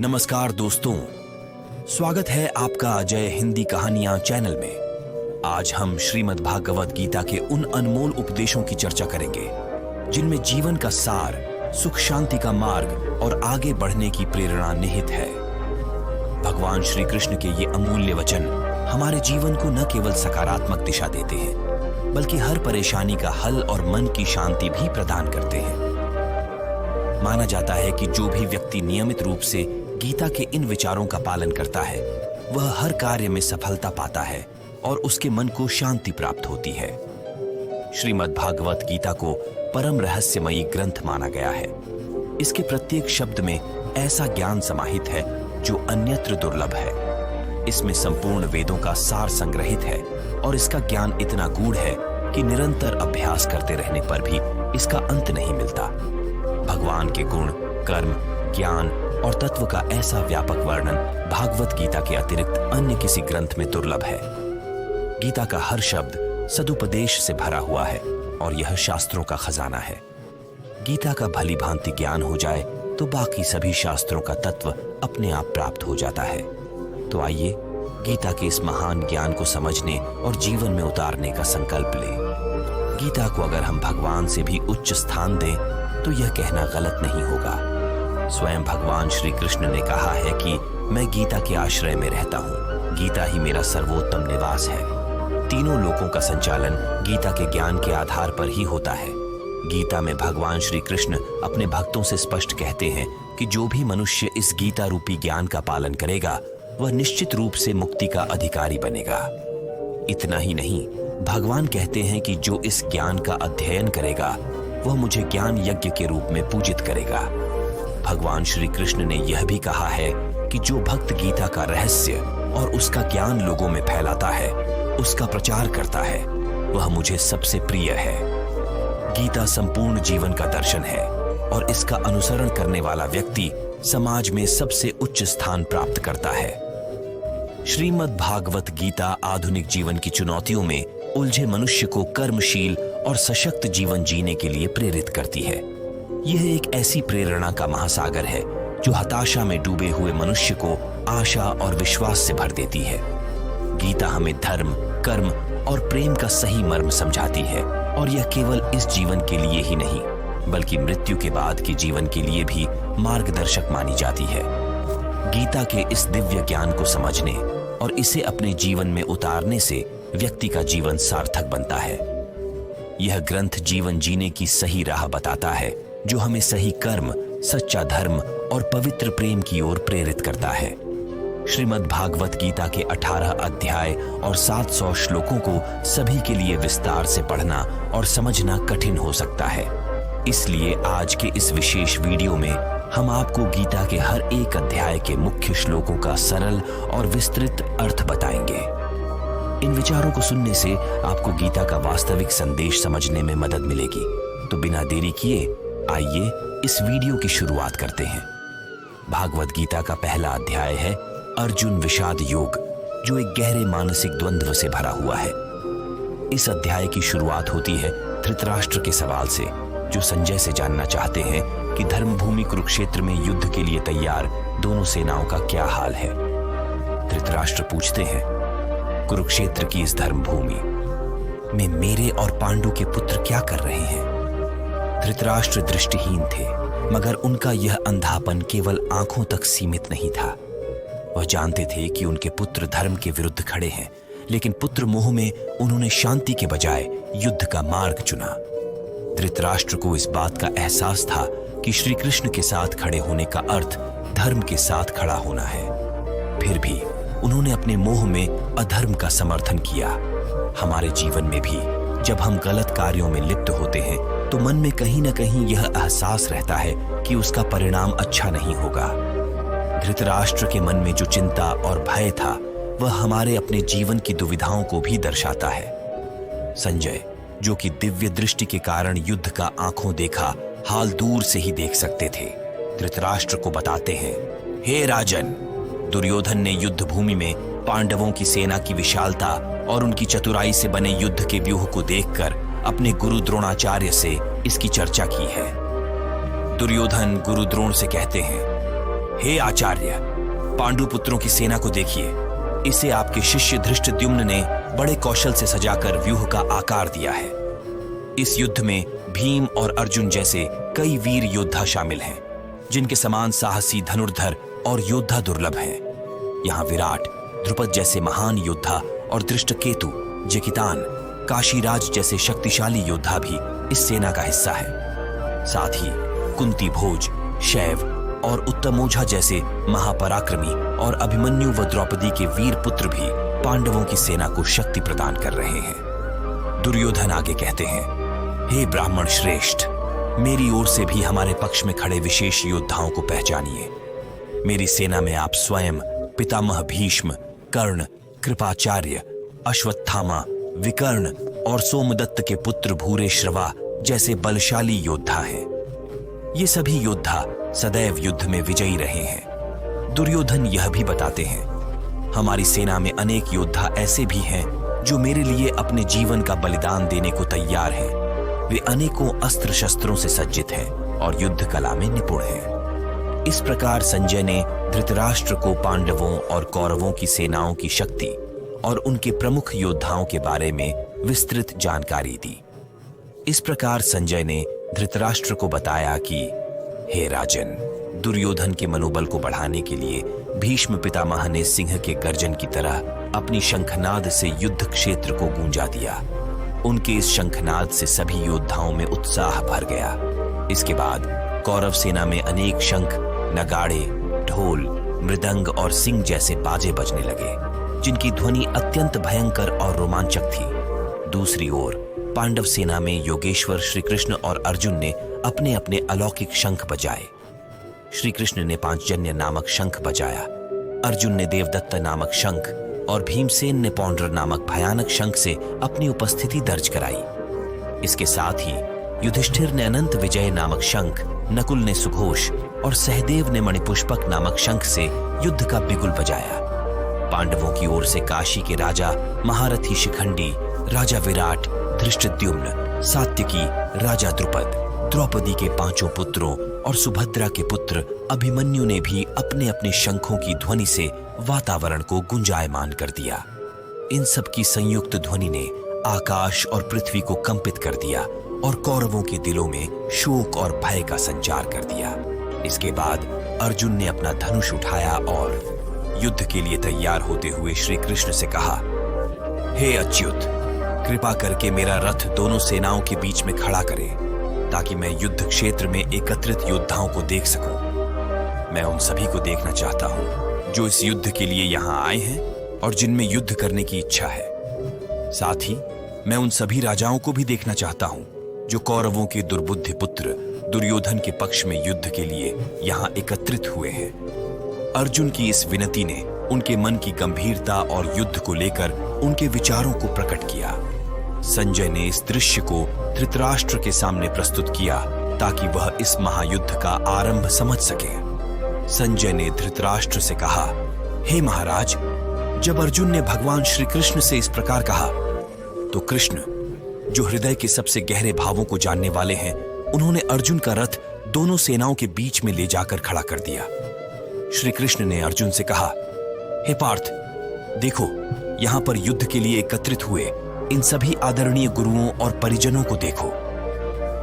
नमस्कार दोस्तों, स्वागत है आपका अजय हिंदी कहानियां चैनल में। आज हम श्रीमद् भागवत गीता के उन अनमोल उपदेशों की चर्चा करेंगे जिनमें जीवन का सार, सुख शांति का मार्ग और आगे बढ़ने की प्रेरणा निहित है। भगवान श्री कृष्ण के ये अमूल्य वचन हमारे जीवन को न केवल सकारात्मक दिशा देते हैं बल्कि हर परेशानी का हल और मन की शांति भी प्रदान करते हैं। माना जाता है कि जो भी व्यक्ति नियमित रूप से गीता के इन विचारों का पालन करता है वह हर कार्य में सफलता पाता है और उसके मन को शांति प्राप्त होती है। श्रीमद् भागवत गीता को परम रहस्यमयी ग्रंथ माना गया है। इसके प्रत्येक शब्द में ऐसा ज्ञान समाहित है जो अन्यत्र दुर्लभ है। इसमें संपूर्ण वेदों का सार संग्रहित है और इसका ज्ञान इतना गूढ़ है कि निरंतर अभ्यास करते रहने पर भी इसका अंत नहीं मिलता। भगवान के गुण, कर्म, ज्ञान और तत्व का ऐसा व्यापक वर्णन भागवत गीता के अतिरिक्त अन्य किसी ग्रंथ में दुर्लभ है। गीता का हर शब्द सदुपदेश से भरा हुआ है और यह शास्त्रों का खजाना है। गीता का भली भांति ज्ञान हो जाए तो बाकी सभी शास्त्रों का तत्व अपने आप प्राप्त हो जाता है। तो आइए गीता के इस महान ज्ञान को समझने और जीवन में उतारने का संकल्प लें। गीता को अगर हम भगवान से भी उच्च स्थान दें तो यह कहना गलत नहीं होगा। स्वयं भगवान श्री कृष्ण ने कहा है कि मैं गीता के आश्रय में रहता हूँ। गीता ही मेरा सर्वोत्तम निवास है। तीनों लोकों का संचालन गीता के ज्ञान के आधार पर ही होता है। गीता में भगवान श्री कृष्ण अपने भक्तों से स्पष्ट कहते हैं कि जो भी मनुष्य इस गीता रूपी ज्ञान का पालन करेगा वह निश्चित रूप से मुक्ति का अधिकारी बनेगा। इतना ही नहीं, भगवान कहते हैं कि जो इस ज्ञान का अध्ययन करेगा वह मुझे ज्ञान यज्ञ के रूप में पूजित करेगा। भगवान श्री कृष्ण ने यह भी कहा है कि जो भक्त गीता का रहस्य और उसका ज्ञान लोगों में फैलाता है, उसका प्रचार करता है, वह मुझे सबसे प्रिय है। गीता संपूर्ण जीवन का दर्शन है और इसका अनुसरण करने वाला व्यक्ति समाज में सबसे उच्च स्थान प्राप्त करता है। श्रीमद् भागवत गीता आधुनिक जीवन की चुनौतियों में उलझे मनुष्य को कर्मशील और सशक्त जीवन जीने के लिए प्रेरित करती है। यह एक ऐसी प्रेरणा का महासागर है जो हताशा में डूबे हुए मनुष्य को आशा और विश्वास से भर देती है। गीता हमें धर्म, कर्म और प्रेम का सही मर्म समझाती है और यह केवल इस जीवन के लिए ही नहीं बल्कि मृत्यु के बाद के जीवन के लिए भी मार्गदर्शक मानी जाती है। गीता के इस दिव्य ज्ञान को समझने और इसे अपने जीवन में उतारने से व्यक्ति का जीवन सार्थक बनता है। यह ग्रंथ जीवन जीने की सही राह बताता है जो हमें सही कर्म, सच्चा धर्म और पवित्र प्रेम की ओर प्रेरित करता है। श्रीमद् भागवत गीता के 18 अध्याय और 700 श्लोकों को सभी के लिए विस्तार से पढ़ना और समझना कठिन हो सकता है। इसलिए आज के इस विशेष वीडियो में हम आपको गीता के हर एक अध्याय के मुख्य श्लोकों का सरल और विस्तृत अर्थ बताएंगे। इन विचारों को सुनने से आपको गीता का वास्तविक संदेश समझने में मदद मिलेगी। तो बिना देरी किए आइए इस वीडियो की शुरुआत करते हैं। भागवत गीता का पहला अध्याय है अर्जुन विषाद योग, जो एक गहरे मानसिक द्वंद्व से भरा हुआ है। इस अध्याय की शुरुआत होती है धृतराष्ट्र के सवाल से, जो संजय से जानना चाहते हैं कि धर्मभूमि कुरुक्षेत्र में युद्ध के लिए तैयार दोनों सेनाओं का क्या हाल है। धृतराष्ट्र पूछते हैं, कुरुक्षेत्र की इस धर्मभूमि में मेरे और पांडु के पुत्र क्या कर रहे हैं? धृतराष्ट्र दृष्टिहीन थे, मगर उनका यह अंधापन केवल आंखों तक सीमित नहीं था। वह जानते थे कि उनके पुत्र धर्म के विरुद्ध खड़े हैं, लेकिन पुत्र मोह में उन्होंने शांति के बजाय युद्ध का मार्ग चुना। धृतराष्ट्र को इस बात का एहसास था कि श्री कृष्ण के साथ खड़े होने का अर्थ धर्म के साथ खड़ा होना है। फिर भी उन्होंने अपने मोह में अधर्म का समर्थन किया। हमारे जीवन में भी जब हम गलत कार्यों में लिप्त होते हैं तो मन में कहीं न कहीं यह एहसास रहता है कि उसका परिणाम अच्छा नहीं होगा। धृतराष्ट्र के मन में जो चिंता और भय था वह हमारे अपने जीवन की दुविधाओं को भी दर्शाता है। संजय, जो कि दिव्य दृष्टि के कारण युद्ध का आंखों देखा हाल दूर से ही देख सकते थे, धृतराष्ट्र को बताते हैं, हे राजन, दुर्योधन ने युद्ध भूमि में पांडवों की सेना की विशालता और उनकी चतुराई से बने युद्ध के व्यूह को देखकर अपने गुरु द्रोणाचार्य से इसकी चर्चा की है। दुर्योधन गुरु द्रोण से कहते हैं, हे आचार्य, पांडु पुत्रों की सेना को देखिए। इसे आपके शिष्य धृष्टद्युम्न ने बड़े कौशल से सजाकर व्यूह का आकार दिया है। इस युद्ध में भीम और अर्जुन जैसे कई वीर योद्धा शामिल हैं, जिनके समान साहसी धनुर्धर और योद्धा दुर्लभ हैं। यहाँ विराट, ध्रुपद जैसे महान योद्धा और दृष्टकेतु, जकितान, काशीराज जैसे शक्तिशाली योद्धा भी इस सेना का हिस्सा है। साथ ही कुंती भोज, शैव और उत्तमोझा जैसे महापराक्रमी और अभिमन्यु व द्रौपदी के वीर पुत्र भी पांडवों की सेना को शक्ति प्रदान कर रहे हैं। दुर्योधन आगे कहते हैं, हे ब्राह्मण श्रेष्ठ, मेरी ओर से भी हमारे पक्ष में खड़े विशेष योद्धाओं को पहचानिए। मेरी सेना में आप स्वयं, पितामह भीष्म, कर्ण, कृपाचार्य, अश्वत्थामा, विकर्ण और सोमदत्त के पुत्र भूरेश्रवा जैसे बलशाली योद्धा हैं। ये सभी योद्धा सदैव युद्ध में विजयी रहे हैं। दुर्योधन यह भी बताते हैं, हमारी सेना में अनेक योद्धा ऐसे भी हैं जो मेरे लिए अपने जीवन का बलिदान देने को तैयार हैं। वे अनेकों अस्त्र शस्त्रों से सज्जित हैं और युद्ध कला में निपुण हैं। इस प्रकार संजय ने धृतराष्ट्र को पांडवों और कौरवों की सेनाओं की शक्ति और उनके प्रमुख योद्धाओं के बारे में विस्तृत जानकारी दी। इस प्रकार संजय ने धृतराष्ट्र को बताया कि हे राजन, दुर्योधन के मनोबल को बढ़ाने के लिए भीष्म पितामह ने सिंह के गर्जन की तरह अपनी शंखनाद से युद्ध क्षेत्र को गूंजा दिया। उनके इस शंखनाद से सभी योद्धाओं में उत्साह भर गया। इसके बाद कौरव सेना में अनेक शंख, नगाड़े, ढोल, मृदंग और सिंह जैसे बाजे बजने लगे, जिनकी ध्वनि अत्यंत भयंकर और रोमांचक थी। दूसरी ओर पांडव सेना में योगेश्वर श्री कृष्ण और अर्जुन ने अपने अपने अलौकिक शंख बजाए। श्री कृष्ण ने पांचजन्य नामक शंख बजाया, अर्जुन ने देवदत्त नामक शंख और भीमसेन ने पौंड्र नामक भयानक शंख से अपनी उपस्थिति दर्ज कराई। इसके साथ ही युधिष्ठिर ने अनंत विजय नामक शंख, नकुल ने सुघोष और सहदेव ने मणिपुष्पक नामक शंख से युद्ध का बिगुल बजाया। पांडवों की ओर से काशी के राजा महारथी शिखंडी, राजा विराट, धृष्टद्युम्न, सात्यकी, राजा द्रुपद, द्रौपदी के पांचों पुत्रों और सुभद्रा के पुत्र अभिमन्यु ने भी अपने अपने शंखों की ध्वनि से वातावरण को गुंजायमान कर दिया। इन सब की संयुक्त ध्वनि ने आकाश और पृथ्वी को कंपित कर दिया और कौरवों के दिलों में शोक और भय का संचार कर दिया। इसके बाद अर्जुन ने अपना धनुष उठाया और युद्ध के लिए तैयार होते हुए श्री कृष्ण से कहा, हे अच्युत, कृपा करके मेरा रथ दोनों सेनाओं के बीच में खड़ा करे, ताकि मैं युद्ध क्षेत्र में एकत्रित योद्धाओं को देख सकूं। मैं उन सभी को देखना चाहता हूं जो इस युद्ध के लिए यहां आए हैं और जिनमें युद्ध करने की इच्छा है। साथ ही मैं उन सभी राजाओं को भी देखना चाहता हूं जो कौरवों के दुर्बुद्धि पुत्र दुर्योधन के पक्ष में युद्ध के लिए यहां एकत्रित हुए हैं। अर्जुन की इस विनती ने उनके मन की गंभीरता और युद्ध को लेकर उनके विचारों को प्रकट किया। संजय ने इस दृश्य को धृतराष्ट्र के सामने प्रस्तुत किया ताकि वह इस महायुद्ध का आरंभ समझ सके। संजय ने धृतराष्ट्र से कहा, हे महाराज, जब अर्जुन ने भगवान श्री कृष्ण से इस प्रकार कहा तो कृष्ण, जो हृदय के सबसे गहरे भावों को जानने वाले हैं, उन्होंने अर्जुन का रथ दोनों सेनाओं के बीच में ले जाकर खड़ा कर दिया। श्री कृष्ण ने अर्जुन से कहा, हे पार्थ, देखो, यहां पर युद्ध के लिए एकत्रित हुए इन सभी आदरणीय गुरुओं और परिजनों को देखो।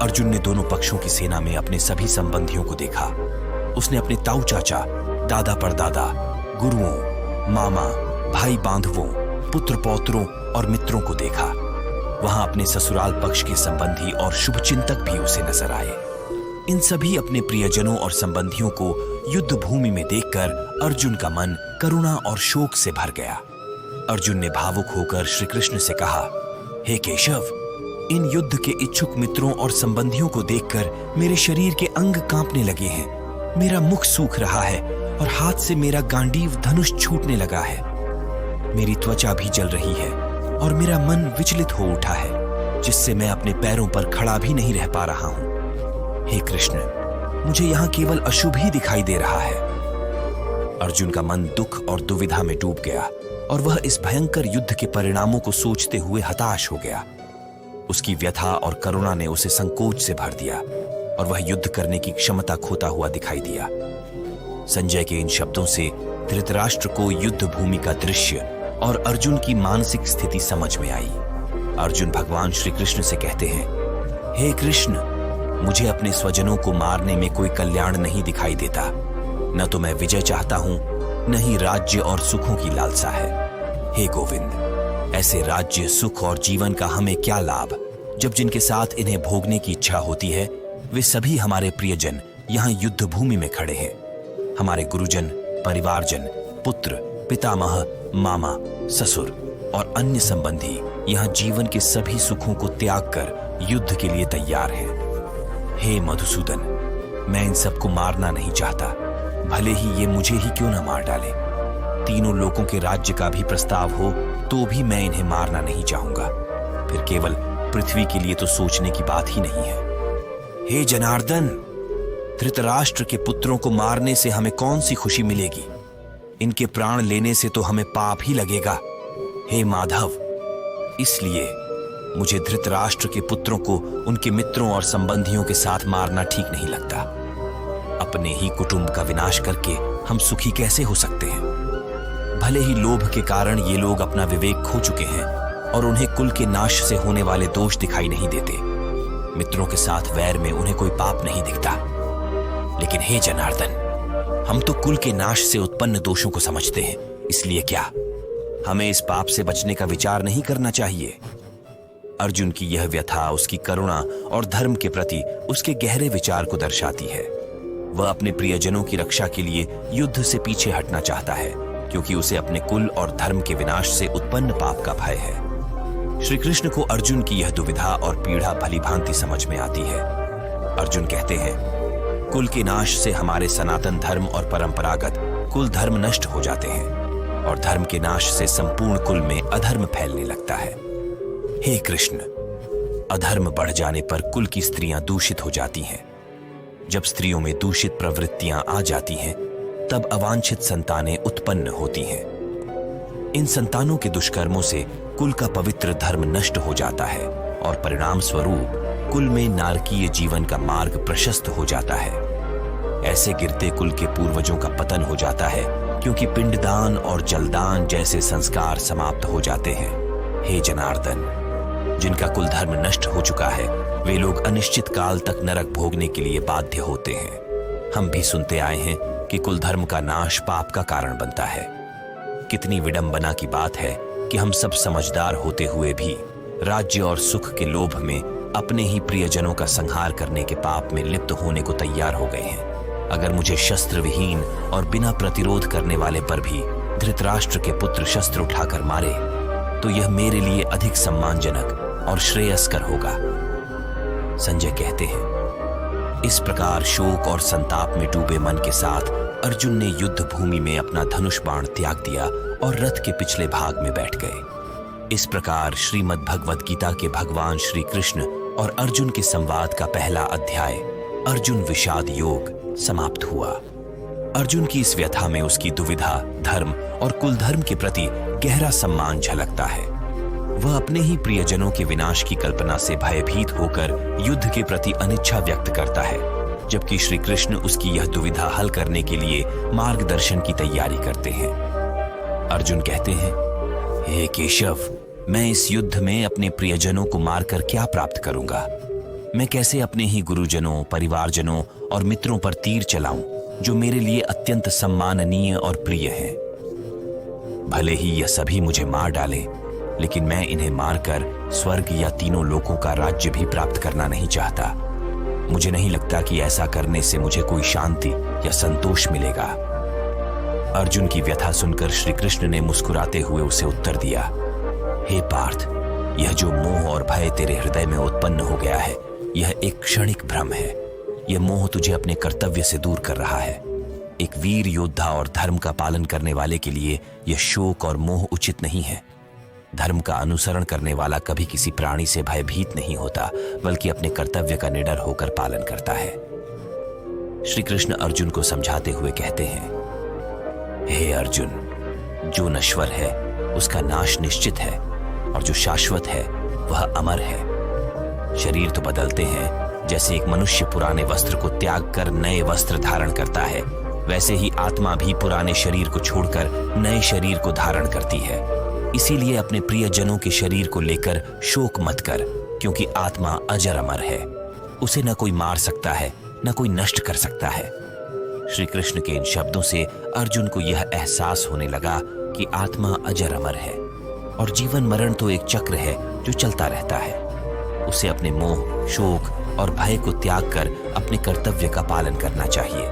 अर्जुन ने दोनों पक्षों की सेना में अपने सभी संबंधियों को देखा। उसने अपने ताऊ चाचा, दादा परदादा, गुरुओं, मामा, भाई बांधवों, पुत्र पौत्रों और मित्रों को देखा। वहां अपने ससुराल पक्ष के संबंधी और शुभचिंतक भी उसे नजर आए। इन सभी अपने प्रियजनों और संबंधियों को युद्ध भूमि में देखकर अर्जुन का मन करुणा और शोक से भर गया। अर्जुन ने भावुक होकर श्री कृष्ण से कहा, हे केशव, इन युद्ध के इच्छुक मित्रों और संबंधियों को देखकर मेरे शरीर के अंग कांपने लगे हैं। मेरा मुख सूख रहा है और हाथ से मेरा गांडीव धनुष छूटने लगा है। मेरी त्वचा भी जल रही है और मेरा मन विचलित हो उठा है, जिससे मैं अपने पैरों पर खड़ा भी नहीं रह पा रहा हूं। हे कृष्ण, मुझे यहाँ केवल अशुभ ही दिखाई दे रहा है। अर्जुन का मन दुख और दुविधा में डूब गया और वह इस भयंकर युद्ध के परिणामों को सोचते हुए हताश हो गया। उसकी व्यथा और करुणा ने उसे संकोच से भर दिया और वह युद्ध करने की क्षमता खोता हुआ दिखाई दिया। संजय के इन शब्दों से धृतराष्ट्र को युद्ध भूमि का दृश्य और अर्जुन की मानसिक स्थिति समझ में आई। अर्जुन भगवान श्री कृष्ण से कहते हैं, हे कृष्ण, मुझे अपने स्वजनों को मारने में कोई कल्याण नहीं दिखाई देता। न तो मैं विजय चाहता हूं, न ही राज्य और सुखों की लालसा है। हे गोविंद, ऐसे राज्य, सुख और जीवन का हमें क्या लाभ, जब जिनके साथ इन्हें भोगने की इच्छा होती है वे सभी हमारे प्रियजन यहाँ युद्ध भूमि में खड़े हैं। हमारे गुरुजन, परिवारजन, पुत्र, पितामह, मामा, ससुर और अन्य संबंधी यहाँ जीवन के सभी सुखों को त्याग कर युद्ध के लिए तैयार हैं। हे मधुसूदन, मैं इन सबको मारना नहीं चाहता, भले ही ये मुझे ही क्यों न मार डाले। तीनों लोगों के राज्य का भी प्रस्ताव हो तो भी मैं इन्हें मारना नहीं चाहूंगा। फिर केवल पृथ्वी के लिए तो सोचने की बात ही नहीं है। हे जनार्दन, धृतराष्ट्र के पुत्रों को मारने से हमें कौन सी खुशी मिलेगी? इनके प्राण लेने से तो हमें पाप ही लगेगा। हे माधव, इसलिए मुझे धृतराष्ट्र के पुत्रों को उनके मित्रों और संबंधियों के साथ मारना ठीक नहीं लगता। अपने ही कुटुंब का विनाश करके हम सुखी कैसे हो सकते हैं? भले ही लोभ के कारण ये लोग अपना विवेक खो चुके हैं और उन्हें कुल के नाश से होने वाले दोष दिखाई नहीं देते। मित्रों के साथ वैर में उन्हें कोई पाप नहीं दिखता। लेकिन हे जनार्दन, हम तो कुल के नाश से उत्पन्न दोषों को समझते हैं, इसलिए क्या हमें इस पाप से बचने का विचार नहीं करना चाहिए? अर्जुन की यह व्यथा उसकी करुणा और धर्म के प्रति उसके गहरे विचार को दर्शाती है। वह अपने प्रियजनों की रक्षा के लिए युद्ध से पीछे हटना चाहता है, क्योंकि उसे अपने कुल और धर्म के विनाश से उत्पन्न पाप का भय है। श्री कृष्ण को अर्जुन की यह दुविधा और पीड़ा भलीभांति समझ में आती है। अर्जुन कहते हैं, कुल के नाश से हमारे सनातन धर्म और परंपरागत कुल धर्म नष्ट हो जाते हैं और धर्म के नाश से संपूर्ण कुल में अधर्म फैलने लगता है। हे कृष्ण, अधर्म बढ़ जाने पर कुल की स्त्रियां दूषित हो जाती हैं। जब स्त्रियों में दूषित प्रवृत्तियां आ जाती हैं, तब अवांछित संतानें उत्पन्न होती हैं। इन संतानों के दुष्कर्मों से कुल का पवित्र धर्म नष्ट हो जाता है और परिणाम स्वरूप कुल में नारकीय जीवन का मार्ग प्रशस्त हो जाता है। ऐसे गिरते कुल के पूर्वजों का पतन हो जाता है, क्योंकि पिंडदान और जलदान जैसे संस्कार समाप्त हो जाते हैं। हे जनार्दन, जिनका कुल धर्म नष्ट हो चुका है वे लोग अनिश्चित काल तक नरक भोगने के लिए बाध्य होते हैं। हम भी सुनते आए हैं कि कुल धर्म का नाश पाप का कारण बनता है। कितनी विडंबना की बात है कि हम सब समझदार होते हुए भी राज्य और सुख के लोभ में अपने ही प्रियजनों का संहार करने के पाप में लिप्त होने को तैयार हो गए हैं। अगर मुझे शस्त्र विहीन और बिना प्रतिरोध करने वाले पर भी धृतराष्ट्र के पुत्र शस्त्र उठाकर मारे तो यह मेरे लिए अधिक सम्मानजनक और श्रेयस्कर होगा। संजय कहते हैं, इस प्रकार शोक और संताप में डूबे मन के साथ अर्जुन ने युद्ध भूमि में अपना धनुष बाण त्याग दिया और रथ के पिछले भाग में बैठ गए। इस प्रकार श्रीमद् भगवद गीता के भगवान श्री कृष्ण और अर्जुन के संवाद का पहला अध्याय अर्जुन विषाद योग समाप्त हुआ। अर्जुन की इस व्यथा में उसकी दुविधा, धर्म और कुल धर्म के प्रति गहरा सम्मान झलकता है। वह अपने ही प्रियजनों के विनाश की कल्पना से भयभीत होकर युद्ध के प्रति अनिच्छा व्यक्त करता है, जबकि श्री कृष्ण उसकी यह दुविधा हल करने के लिए मार्गदर्शन की तैयारी करते हैं। अर्जुन कहते हैं, हे केशव, मैं इस युद्ध में अपने प्रियजनों को मारकर क्या प्राप्त करूंगा? मैं कैसे अपने ही गुरुजनों, परिवारजनों और मित्रों पर तीर चलाऊं, जो मेरे लिए अत्यंत सम्माननीय और प्रिय हैं? भले ही यह सभी मुझे मार डालें, लेकिन मैं इन्हें मारकर स्वर्ग या तीनों लोकों का राज्य भी प्राप्त करना नहीं चाहता। मुझे नहीं लगता कि ऐसा करने से मुझे कोई शांति या संतोष मिलेगा। अर्जुन की व्यथा सुनकर श्री कृष्ण ने मुस्कुराते हुए उसे उत्तर दिया, हे पार्थ, यह जो मोह और भय तेरे हृदय में उत्पन्न हो गया है, यह एक क्षणिक भ्रम है। यह मोह तुझे अपने कर्तव्य से दूर कर रहा है। एक वीर योद्धा और धर्म का पालन करने वाले के लिए यह शोक और मोह उचित नहीं है। धर्म का अनुसरण करने वाला कभी किसी प्राणी से भयभीत नहीं होता, बल्कि अपने कर्तव्य का निडर होकर पालन करता है। श्री कृष्ण अर्जुन को समझाते हुए कहते हैं, हे अर्जुन, जो नश्वर है उसका नाश निश्चित है और जो शाश्वत है वह अमर है। शरीर तो बदलते हैं, जैसे एक मनुष्य पुराने वस्त्र को त्याग कर नए वस्त्र धारण करता है, वैसे ही आत्मा भी पुराने शरीर को छोड़कर नए शरीर को धारण करती है। इसीलिए अपने प्रियजनों के शरीर को लेकर शोक मत कर, क्योंकि आत्मा अजर अमर है। उसे न कोई मार सकता है, न कोई नष्ट कर सकता है। श्री कृष्ण के इन शब्दों से अर्जुन को यह एहसास होने लगा कि आत्मा अजर अमर है और जीवन मरण तो एक चक्र है जो चलता रहता है। उसे अपने मोह, शोक और भय को त्याग कर अपने कर्तव्य का पालन करना चाहिए।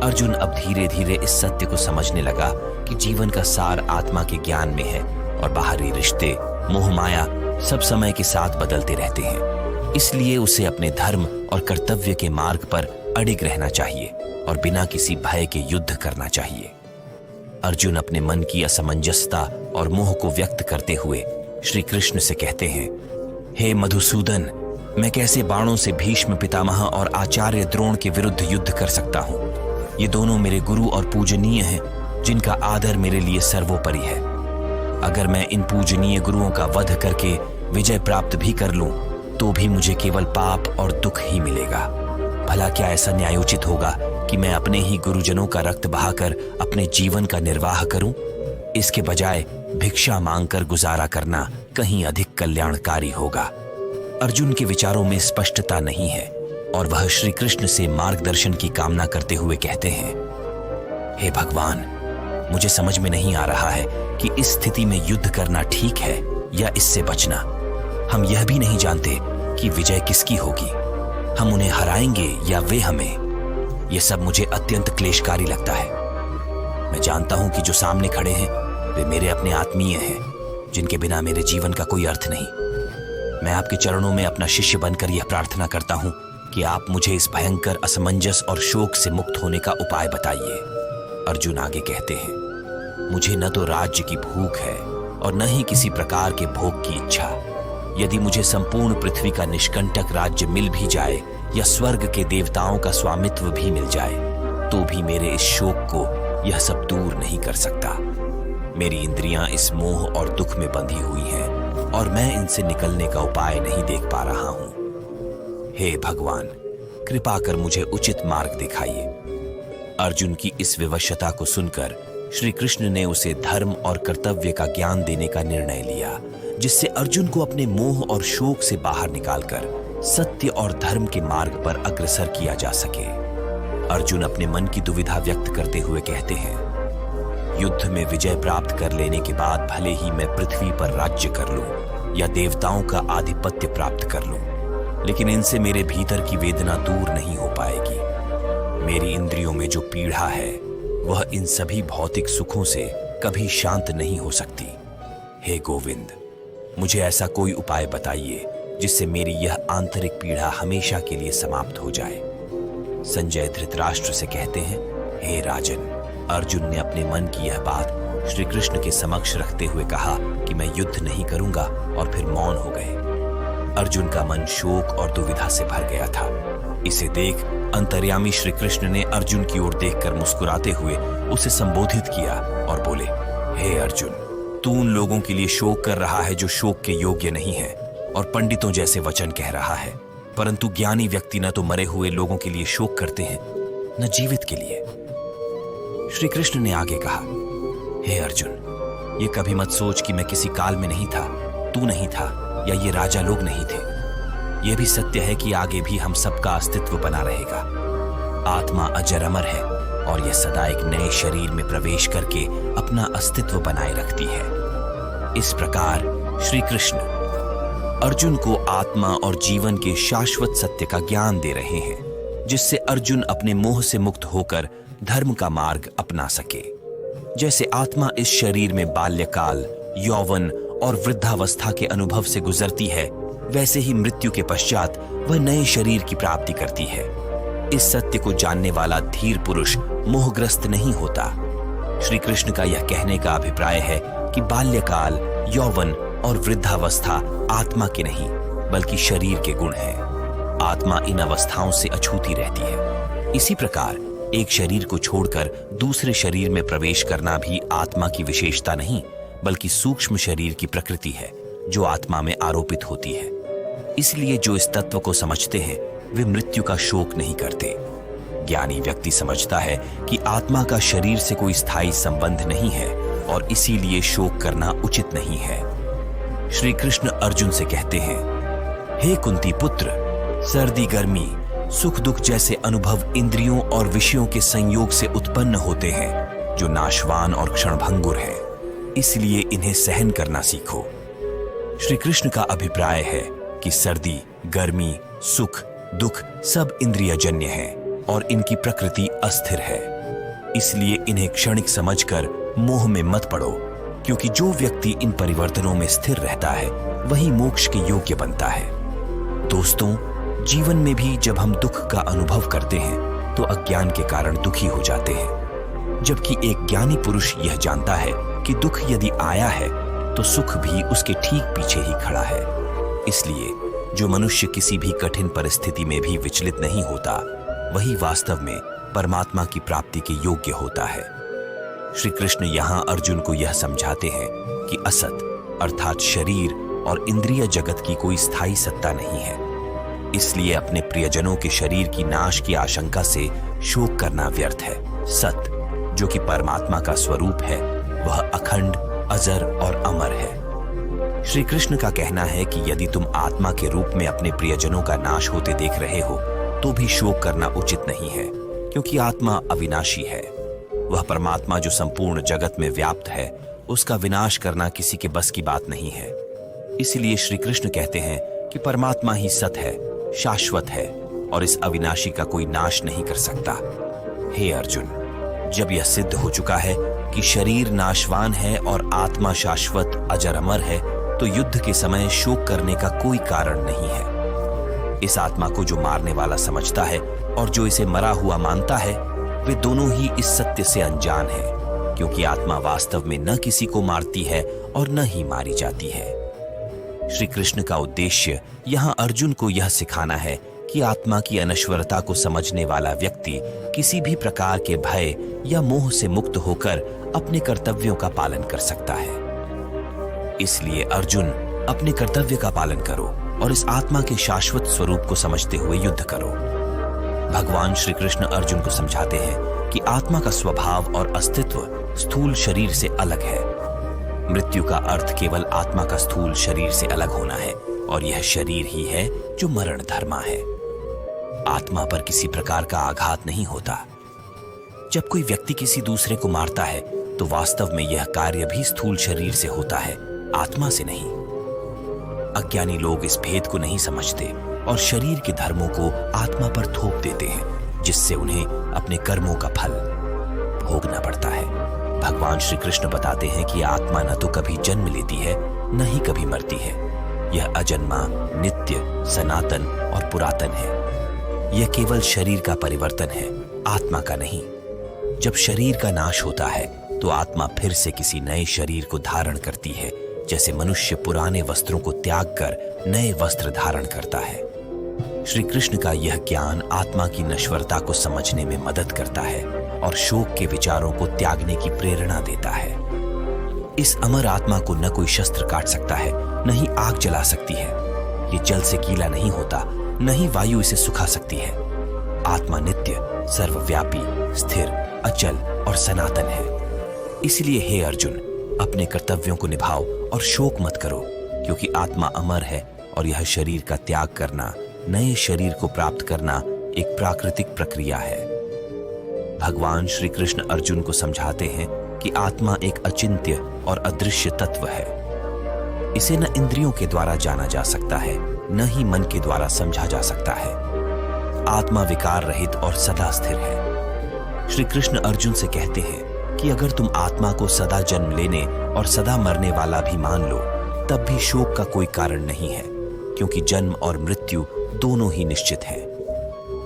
अर्जुन अब धीरे धीरे इस सत्य को समझने लगा कि जीवन का सार आत्मा के ज्ञान में है और बाहरी रिश्ते, मोह माया सब समय के साथ बदलते रहते हैं। इसलिए उसे अपने धर्म और कर्तव्य के मार्ग पर अडिग रहना चाहिए और बिना किसी भय के युद्ध करना चाहिए। अर्जुन अपने मन की असमंजसता और मोह को व्यक्त करते हुए श्री कृष्ण से कहते हैं, हे मधुसूदन, मैं कैसे बाणों से भीष्म पितामह और आचार्य द्रोण के विरुद्ध युद्ध कर सकता हूं? ये दोनों मेरे गुरु और पूजनीय हैं, जिनका आदर मेरे लिए सर्वोपरि है। अगर मैं इन पूजनीय गुरुओं का वध करके विजय प्राप्त भी कर लूं, तो भी मुझे केवल पाप और दुख ही मिलेगा। भला क्या ऐसा न्यायोचित होगा कि मैं अपने ही गुरुजनों का रक्त बहाकर अपने जीवन का निर्वाह करूं? इसके बजाय भिक्षा मांगकर गुजारा करना कहीं अधिक कल्याणकारी होगा। अर्जुन के विचारों में स्पष्टता नहीं है और वह श्री कृष्ण से मार्गदर्शन की कामना करते हुए कहते हैं, हे भगवान, मुझे समझ में नहीं आ रहा है कि इस स्थिति में युद्ध करना ठीक है या इससे बचना। हम यह भी नहीं जानते कि विजय किसकी होगी, हम उन्हें हराएंगे या वे हमें। यह सब मुझे अत्यंत क्लेशकारी लगता है। मैं जानता हूं कि जो सामने खड़े हैं वे मेरे अपने आत्मीय हैं, जिनके बिना मेरे जीवन का कोई अर्थ नहीं। मैं आपके चरणों में अपना शिष्य बनकर यह प्रार्थना करता हूं कि आप मुझे इस भयंकर असमंजस और शोक से मुक्त होने का उपाय बताइए। अर्जुन आगे कहते हैं, मुझे न तो राज्य की भूख है और न ही किसी प्रकार के भोग की इच्छा। यदि मुझे संपूर्ण पृथ्वी का निष्कंटक राज्य मिल भी जाए या स्वर्ग के देवताओं का स्वामित्व भी मिल जाए, तो भी मेरे इस शोक को यह सब दूर नहीं कर सकता। मेरी इंद्रियां इस मोह और दुख में बंधी हुई हैं और मैं इनसे निकलने का उपाय नहीं देख पा रहा हूं। हे भगवान, कृपा कर मुझे उचित मार्ग दिखाइए। अर्जुन की इस विवशता को सुनकर श्री कृष्ण ने उसे धर्म और कर्तव्य का ज्ञान देने का निर्णय लिया, जिससे अर्जुन को अपने मोह और शोक से बाहर निकालकर सत्य और धर्म के मार्ग पर अग्रसर किया जा सके। अर्जुन अपने मन की दुविधा व्यक्त करते हुए कहते हैं, युद्ध में विजय प्राप्त कर लेने के बाद भले ही मैं पृथ्वी पर राज्य कर लूं या देवताओं का आधिपत्य प्राप्त कर लूं, लेकिन इनसे मेरे भीतर की वेदना दूर नहीं हो पाएगी। मेरी इंद्रियों में जो पीड़ा है वह इन सभी भौतिक सुखों से कभी शांत नहीं हो सकती। हे गोविंद, मुझे ऐसा कोई उपाय बताइए जिससे मेरी यह आंतरिक पीड़ा हमेशा के लिए समाप्त हो जाए। संजय धृतराष्ट्र से कहते हैं, हे राजन, अर्जुन ने अपने मन की यह बात श्री कृष्ण के समक्ष रखते हुए कहा कि मैं युद्ध नहीं करूंगा, और फिर मौन हो गए। अर्जुन का मन शोक और दुविधा से भर गया था। इसे देख अंतर्यामी श्री कृष्ण ने अर्जुन की ओर देखकर मुस्कुराते हुए उसे संबोधित किया और बोले, हे अर्जुन, तू उन लोगों के लिए शोक कर रहा है जो शोक के योग्य नहीं है और पंडितों जैसे वचन कह रहा है, परंतु ज्ञानी व्यक्ति न तो मरे हुए लोगों के लिए शोक करते हैं न जीवित के लिए। श्री कृष्ण ने आगे कहा, हे अर्जुन, ये कभी मत सोच कि मैं किसी काल में नहीं था, तू नहीं था या ये राजा लोग नहीं थे। यह भी सत्य है कि आगे भी हम सबका अस्तित्व बना रहेगा। आत्मा अजर अमर है और यह सदा एक नए शरीर में प्रवेश करके अपना अस्तित्व बनाए रखती है। इस प्रकार श्री कृष्ण अर्जुन को आत्मा और जीवन के शाश्वत सत्य का ज्ञान दे रहे हैं, जिससे अर्जुन अपने मोह से मुक्त होकर धर्म का मार्ग अपना सके। जैसे आत्मा इस शरीर में बाल्यकाल, यौवन और वृद्धावस्था के अनुभव से गुजरती है, वैसे ही मृत्यु के पश्चात वह नए शरीर की प्राप्ति करती है। इस सत्य को जानने वाला धीर पुरुष मोहग्रस्त नहीं होता। श्री कृष्ण का यह कहने का अभिप्राय है कि बाल्यकाल, यौवन और वृद्धावस्था आत्मा के नहीं बल्कि शरीर के गुण हैं। आत्मा इन अवस्थाओं से अछूती रहती है। इसी प्रकार एक शरीर को छोड़कर दूसरे शरीर में प्रवेश करना भी आत्मा की विशेषता नहीं बल्कि सूक्ष्म शरीर की प्रकृति है जो आत्मा में आरोपित होती है। इसलिए जो इस तत्व को समझते हैं वे मृत्यु का शोक नहीं करते। ज्ञानी व्यक्ति समझता है कि आत्मा का शरीर से कोई स्थायी संबंध नहीं है और इसीलिए शोक करना उचित नहीं है। श्री कृष्ण अर्जुन से कहते हैं, हे कुंती पुत्र, सर्दी गर्मी सुख दुख जैसे अनुभव इंद्रियों और विषयों के संयोग से उत्पन्न होते हैं जो नाशवान और क्षणभंगुर है, इसलिए इन्हें सहन करना सीखो। श्री कृष्ण का अभिप्राय है कि सर्दी गर्मी सुख दुख सब इंद्रियजन्य है और इनकी प्रकृति अस्थिर है, इसलिए इन्हें क्षणिक समझकर मोह में मत पड़ो, क्योंकि जो व्यक्ति इन परिवर्तनों में स्थिर रहता है वही मोक्ष के योग्य बनता है। दोस्तों, जीवन में भी जब हम दुख का अनुभव करते हैं तो अज्ञान के कारण दुखी हो जाते हैं, जबकि एक ज्ञानी पुरुष यह जानता है कि दुख यदि आया है तो सुख भी उसके ठीक पीछे ही खड़ा है। इसलिए जो मनुष्य किसी भी कठिन परिस्थिति में भी विचलित नहीं होता, वही वास्तव में परमात्मा की प्राप्ति के योग्य होता है। श्री कृष्ण यहाँ अर्जुन को यह समझाते हैं कि असत अर्थात शरीर और इंद्रिय जगत की कोई स्थायी सत्ता नहीं है, इसलिए अपने प्रियजनों के शरीर की नाश की आशंका से शोक करना व्यर्थ है। सत, जो कि परमात्मा का स्वरूप है, वह अखंड अजर और अमर है। श्री कृष्ण का कहना है कि यदि तुम आत्मा के रूप में अपने प्रियजनों का नाश होते देख रहे हो तो भी शोक करना उचित नहीं है, क्योंकि आत्मा अविनाशी है। वह परमात्मा जो संपूर्ण जगत में व्याप्त है, उसका विनाश करना किसी के बस की बात नहीं है। इसलिए श्री कृष्ण कहते हैं कि परमात्मा ही सत है, शाश्वत है और इस अविनाशी का कोई नाश नहीं कर सकता। हे अर्जुन, जब यह सिद्ध हो चुका है कि शरीर नाशवान है और आत्मा शाश्वत अजर अमर है, तो युद्ध के समय शोक करने का कोई कारण नहीं है। इस आत्मा को जो मारने वाला समझता है और जो इसे मरा हुआ मानता है, वे दोनों ही इस सत्य से अनजान हैं, क्योंकि आत्मा वास्तव में न किसी को मारती है और न ही मारी जाती है। श्री कृष्ण का उद्देश्य यहाँ अर्जुन को यह सिखाना है कि आत्मा की अनश्वरता को समझने वाला व्यक्ति किसी भी प्रकार के भय या मोह से मुक्त होकर अपने कर्तव्यों का पालन कर सकता है। इसलिए अर्जुन, अपने कर्तव्य का पालन करो और इस आत्मा के शाश्वत स्वरूप को समझते हुए युद्ध करो। भगवान श्री कृष्ण अर्जुन को समझाते हैं कि आत्मा का स्वभाव और अस्तित्व स्थूल शरीर से अलग है। मृत्यु का अर्थ केवल आत्मा का स्थूल शरीर से अलग होना है और यह शरीर ही है जो मरण धर्मा है। आत्मा पर किसी प्रकार का आघात नहीं होता। जब कोई व्यक्ति किसी दूसरे को मारता है तो वास्तव में यह कार्य भी स्थूल शरीर से होता है, आत्मा से नहीं। अज्ञानी लोग इस भेद को नहीं समझते और शरीर के धर्मों को आत्मा पर थोप देते हैं, जिससे उन्हें अपने कर्मों का फल भोगना पड़ता है। भगवान श्री कृष्ण बताते हैं कि आत्मा न तो कभी जन्म लेती है न ही कभी मरती है। यह अजन्मा, नित्य, सनातन और पुरातन है। यह केवल शरीर का परिवर्तन है, आत्मा का नहीं। जब शरीर का नाश होता है तो आत्मा फिर से किसी नए शरीर को धारण करती है, जैसे मनुष्य पुराने वस्त्रों को त्याग कर नए वस्त्र धारण करता है। श्री कृष्ण का यह ज्ञान आत्मा की नश्वरता को समझने में मदद करता है और शोक के विचारों को त्यागने की प्रेरणा देता है। इस अमर आत्मा को न कोई शस्त्र काट सकता है, न ही आग जला सकती है। ये जल से गीला नहीं होता, न ही वायु इसे सुखा सकती है। आत्मा नित्य, सर्वव्यापी, स्थिर, अचल और सनातन है। इसलिए हे अर्जुन, अपने कर्तव्यों को निभाओ और शोक मत करो, क्योंकि आत्मा अमर है और यह शरीर का त्याग करना, नए शरीर को प्राप्त करना एक प्राकृतिक प्रक्रिया है। भगवान श्री कृष्ण अर्जुन को समझाते हैं कि आत्मा एक अचिंत्य और अदृश्य तत्व है। इसे न इंद्रियों के द्वारा जाना जा सकता है, न ही मन के द्वारा समझा जा सकता है। आत्मा विकार रहित और सदा स्थिर है। श्री कृष्ण अर्जुन से कहते हैं कि अगर तुम आत्मा को सदा जन्म लेने और सदा मरने वाला भी मान लो, तब भी शोक का कोई कारण नहीं है, क्योंकि जन्म और मृत्यु दोनों ही निश्चित है।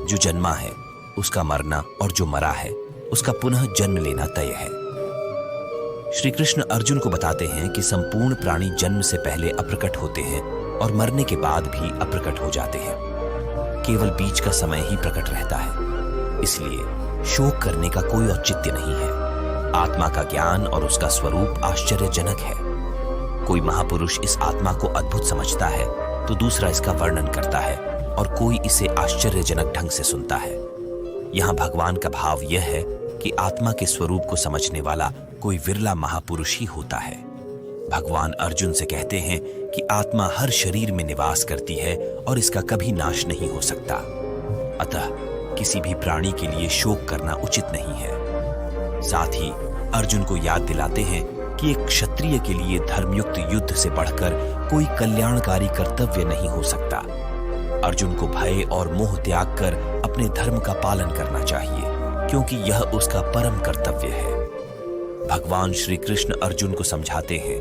जो जन्मा है उसका मरना और जो मरा है उसका पुनः जन्म लेना तय है। श्री कृष्ण अर्जुन को बताते हैं कि संपूर्ण प्राणी जन्म से पहले अप्रकट होते हैं और मरने के बाद भी अप्रकट हो जाते हैं। केवल बीच का समय ही प्रकट रहता है। इसलिए शोक करने का कोई औचित्य नहीं है। आत्मा का ज्ञान और उसका स्वरूप आश्चर्यजनक है। कोई महापुरुष इस आत्मा को अद्भुत समझता है तो दूसरा इसका वर्णन करता है और कोई इसे आश्चर्यजनक ढंग से सुनता है। यहाँ भगवान का भाव यह है कि आत्मा के स्वरूप को समझने वाला कोई विरला महापुरुष ही होता है। भगवान अर्जुन से कहते हैं कि आत्मा हर शरीर में निवास करती है और इसका कभी नाश नहीं हो सकता। अतः किसी भी प्राणी के लिए शोक करना उचित नहीं है। साथ ही अर्जुन को याद दिलाते हैं कि एक क्षत्रिय के लिए धर्मयुक्त युद्ध से बढ़कर कोई कल्याणकारी कर्तव्य नहीं हो सकता। अर्जुन को भय और मोह त्याग कर अपने धर्म का पालन करना चाहिए, क्योंकि यह उसका परम कर्तव्य है। भगवान श्री कृष्ण अर्जुन को समझाते हैं,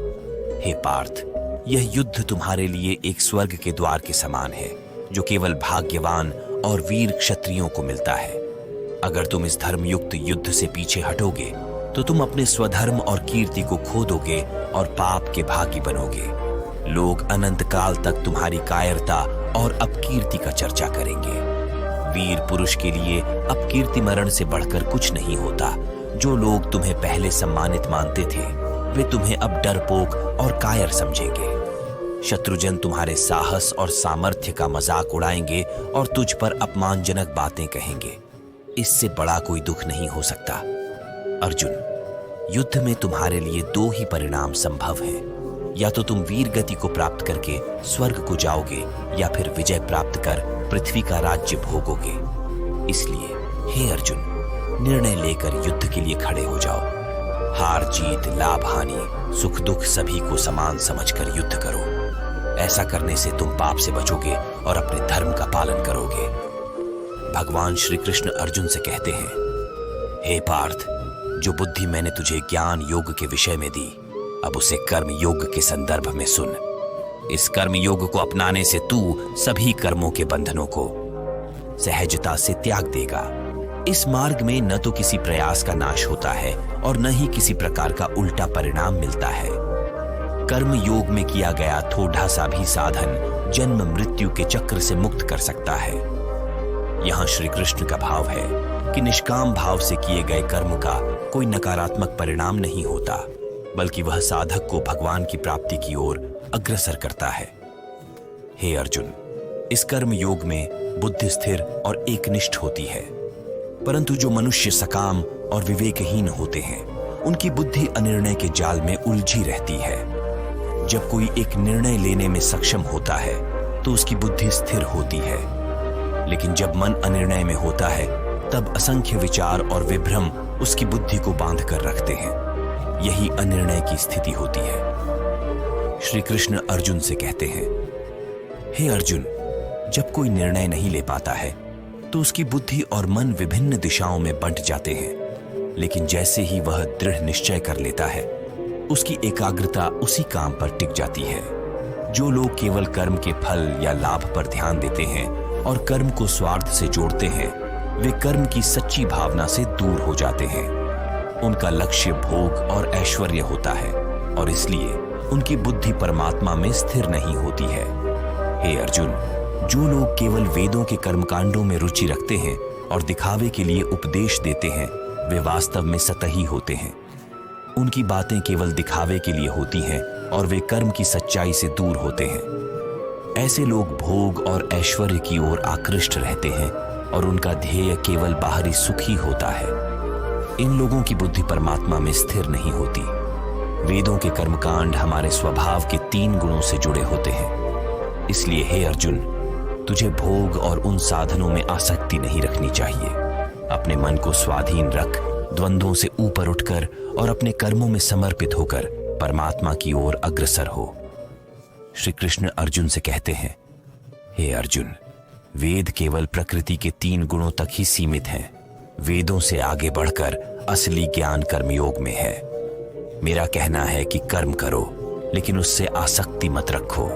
हे पार्थ, यह युद्ध तुम्हारे लिए एक स्वर्ग के द्वार के समान है, जो केवल भाग्यवान और वीर क्षत्रियों को मिलता है। अगर तुम इस धर्मयुक्त युद्ध से पीछे हटोगे तो तुम अपने स्वधर्म और कीर्ति को खो दोगे और पाप के भागी बनोगे। लोग अनंत काल तक तुम्हारी कायरता और अपकीर्ति का चर्चा करेंगे। वीर पुरुष के लिए अपकीर्ति मरण से बढ़कर कुछ नहीं होता। जो लोग तुम्हें पहले सम्मानित मानते थे, वे तुम्हें अब डरपोक और कायर समझेंगे। शत्रुजन तुम्हारे साहस और सामर्थ्य का मजाक उड़ाएंगे और तुझ पर अपमानजनक बातें कहेंगे। इससे बड़ा कोई दुख नहीं हो सकता। अर्जुन, युद्ध में तुम्हारे लिए दो ही परिणाम संभव हैं। या तो तुम वीर गति को प्राप्त करके स्वर्ग को जाओगे, या फिर विजय प्राप्त कर पृथ्वी का राज्य भोगोगे। इसलिए हे अर्जुन, निर्णय लेकर युद्ध के लिए खड़े हो जाओ। हार जीत, लाभ हानि, सुख दुख सभी को समान समझकर युद्ध करो। ऐसा करने से तुम पाप से बचोगे और अपने धर्म का पालन करोगे। भगवान श्री कृष्ण अर्जुन से कहते हैं, हे पार्थ, जो बुद्धि मैंने तुझे ज्ञान योग के विषय में दी, अब उसे कर्म योग के संदर्भ में सुन। इस कर्म योग को अपनाने से तू सभी कर्मों के बंधनों को सहजता से त्याग देगा। इस मार्ग में न तो किसी प्रयास का नाश होता है और न ही किसी प्रकार का उल्टा परिणाम मिलता है। कर्म योग में किया गया थोड़ा सा भी साधन जन्म मृत्यु के चक्र से मुक्त कर सकता है। यहाँ श्री कृष्ण का भाव है कि निष्काम भाव से किए गए कर्म का कोई नकारात्मक परिणाम नहीं होता, बल्कि वह साधक को भगवान की प्राप्ति की ओर अग्रसर करता है। हे अर्जुन, इस कर्म योग में बुद्धि स्थिर और एकनिष्ठ होती है, परंतु जो मनुष्य सकाम और विवेकहीन होते हैं, उनकी बुद्धि अनिर्णय के जाल में उलझी रहती है। जब कोई एक निर्णय लेने में सक्षम होता है तो उसकी बुद्धि स्थिर होती है, लेकिन जब मन अनिर्णय में होता है तब असंख्य विचार और विभ्रम उसकी बुद्धि को बांध कर रखते हैं। यही अनिर्णय की स्थिति होती है। श्री कृष्ण अर्जुन से कहते हैं, हे अर्जुन, जब कोई निर्णय नहीं ले पाता है तो उसकी बुद्धि और मन विभिन्न दिशाओं में बंट जाते हैं, लेकिन जैसे ही वह दृढ़ निश्चय कर लेता है, उसकी एकाग्रता उसी काम पर टिक जाती है। जो लोग केवल कर्म के फल या लाभ पर ध्यान देते हैं और कर्म को स्वार्थ से जोड़ते हैं, वे कर्म की सच्ची भावना से दूर हो जाते हैं। उनका लक्ष्य भोग और ऐश्वर्य होता है और इसलिए उनकी बुद्धि परमात्मा में स्थिर नहीं होती है। हे अर्जुन, जो लोग केवल वेदों के कर्मकांडों में रुचि रखते हैं और दिखावे के लिए उपदेश देते हैं, वे वास्तव में सतही होते हैं। उनकी बातें केवल दिखावे के लिए होती हैं और वे कर्म की सच्चाई से दूर होते हैं। ऐसे लोग भोग और ऐश्वर्य की ओर आकृष्ट रहते हैं और उनका ध्येय केवल बाहरी सुख ही होता है। इन लोगों की बुद्धि परमात्मा में स्थिर नहीं होती। वेदों के कर्मकांड हमारे स्वभाव के 3 गुणों से जुड़े होते हैं। इसलिए हे अर्जुन, तुझे भोग और उन साधनों में आसक्ति नहीं रखनी चाहिए। अपने मन को स्वाधीन रख, द्वंद्वों से ऊपर उठकर और अपने कर्मों में समर्पित होकर परमात्मा की ओर अग्रसर हो। श्री कृष्ण अर्जुन से कहते हैं, हे अर्जुन, वेद केवल प्रकृति के 3 गुणों तक ही सीमित हैं। वेदों से आगे बढ़कर असली ज्ञान कर्मयोग में है। मेरा कहना है कि कर्म करो, लेकिन उससे आसक्ति मत रखो।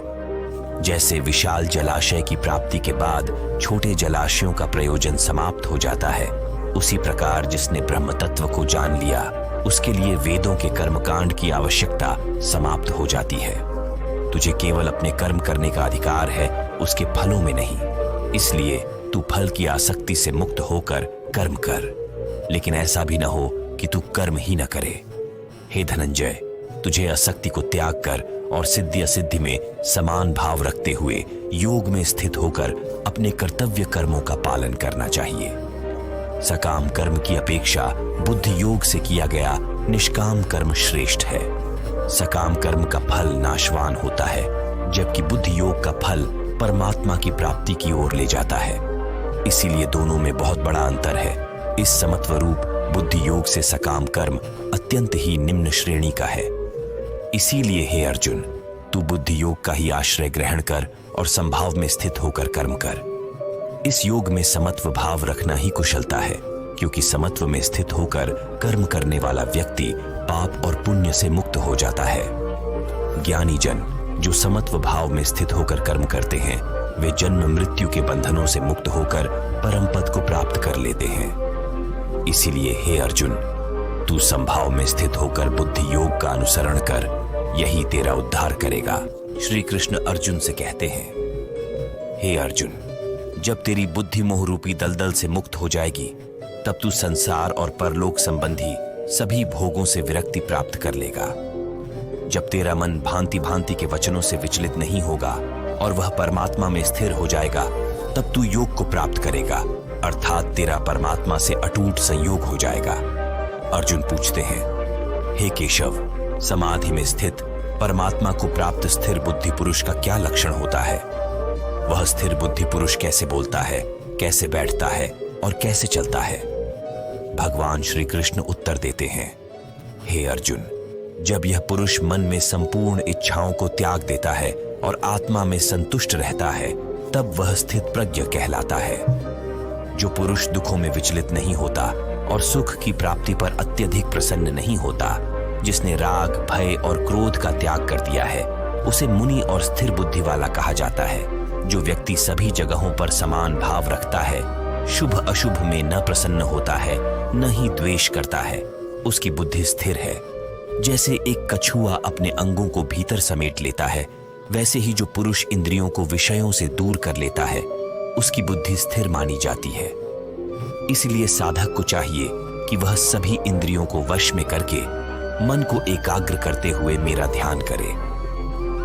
जैसे विशाल जलाशय की प्राप्ति के बाद छोटे जलाशयों का प्रयोजन समाप्त हो जाता है, उसी प्रकार जिसने ब्रह्म तत्व को जान लिया, उसके लिए वेदों के कर्मकांड की आवश्यकता समाप्त हो जाती है। तुझे केवल अपने कर्म करने का अधिकार है, उसके फलों में नहीं। इसलिए तू फल की आसक्ति से मुक्त होकर कर्म कर, लेकिन ऐसा भी न हो कि तू कर्म ही न करे। हे धनंजय, तुझे आसक्ति को त्याग कर और सिद्धि असिद्धि में समान भाव रखते हुए योग में स्थित होकर अपने कर्तव्य कर्मों का पालन करना चाहिए। सकाम कर्म की अपेक्षा बुद्धि योग से किया गया निष्काम कर्म श्रेष्ठ है। सकाम कर्म का फल नाशवान होता है, जबकि बुद्धि योग का फल परमात्मा की प्राप्ति की ओर ले जाता है। इसीलिए दोनों में बहुत बड़ा अंतर है। इस समत्व रूप बुद्धि योग से सकाम कर्म अत्यंत ही निम्न श्रेणी का है। इसीलिए हे अर्जुन, तू बुद्धि योग का ही आश्रय ग्रहण कर और संभाव में स्थित होकर कर्म कर। इस योग में समत्व भाव रखना ही कुशलता है, क्योंकि समत्व में स्थित होकर कर्म करने वाला व्यक्ति पाप और पुण्य से मुक्त हो जाता है। ज्ञानी जन जो समत्व भाव में स्थित होकर कर्म करते हैं, वे जन्म मृत्यु के बंधनों से मुक्त होकर परम पद को प्राप्त कर लेते हैं। इसीलिए हे अर्जुन, तू संभाव में स्थित होकर बुद्धि योग का अनुसरण कर, यही तेरा उद्धार करेगा। श्री कृष्ण अर्जुन से कहते हैं, हे अर्जुन, जब तेरी बुद्धि मोह रूपी दलदल से मुक्त हो जाएगी, तब तू संसार और परलोक संबंधी सभी भोगों से विरक्ति प्राप्त कर लेगा। जब तेरा मन भांति भांति के वचनों से विचलित नहीं होगा और वह परमात्मा में स्थिर हो जाएगा, तब तू योग को प्राप्त करेगा, अर्थात तेरा परमात्मा से अटूट संयोग हो जाएगा। अर्जुन पूछते हैं, हे केशव, समाधि में स्थित परमात्मा को प्राप्त स्थिर बुद्धि पुरुष का क्या लक्षण होता है? वह स्थिर बुद्धि पुरुष कैसे बोलता है, कैसे बैठता है और कैसे चलता है? भगवान श्री कृष्ण उत्तर देते हैं, हे अर्जुन, जब यह पुरुष मन में संपूर्ण इच्छाओं को त्याग देता है और आत्मा में संतुष्ट रहता है, तब वह स्थित प्रज्ञ कहलाता है। जो पुरुष दुखों में विचलित नहीं होता और सुख की प्राप्ति पर अत्यधिक प्रसन्न नहीं होता, जिसने राग, भय और क्रोध का त्याग कर दिया है, उसे मुनि और स्थिर बुद्धि वाला कहा जाता है। जो व्यक्ति सभी जगहों पर समान भाव रखता है, शुभ अशुभ में न प्रसन्न होता है, न ही द्वेष करता है, उसकी बुद्धि स्थिर है। जैसे एक कछुआ अपने अंगों को भीतर समेट लेता है, वैसे ही जो पुरुष इंद्रियों को विषयों से दूर कर लेता है, उसकी बुद्धि स्थिर मानी जाती है। इसलिए साधक को चाहिए कि वह सभी इंद्रियों को वश में करके मन को एकाग्र करते हुए मेरा ध्यान करे।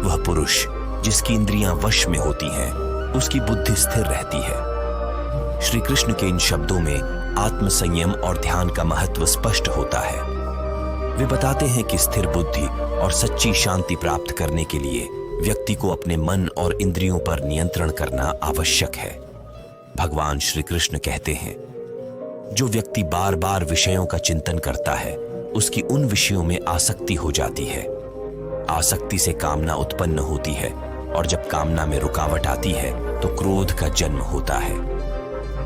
वह पुरुष जिसकी इंद्रियां वश में होती हैं, उसकी बुद्धि स्थिर रहती है। श्री कृष्ण के इन शब्दों में आत्म संयम और ध्यान का महत्व स्पष्ट होता है। वे बताते हैं कि स्थिर बुद्धि और सच्ची शांति प्राप्त करने के लिए व्यक्ति को अपने मन और इंद्रियों पर नियंत्रण करना आवश्यक है। भगवान श्री कृष्ण कहते हैं, जो व्यक्ति बार बार विषयों का चिंतन करता है, उसकी उन विषयों में आसक्ति हो जाती है। आसक्ति से कामना उत्पन्न होती है और जब कामना में रुकावट आती है तो क्रोध का जन्म होता है।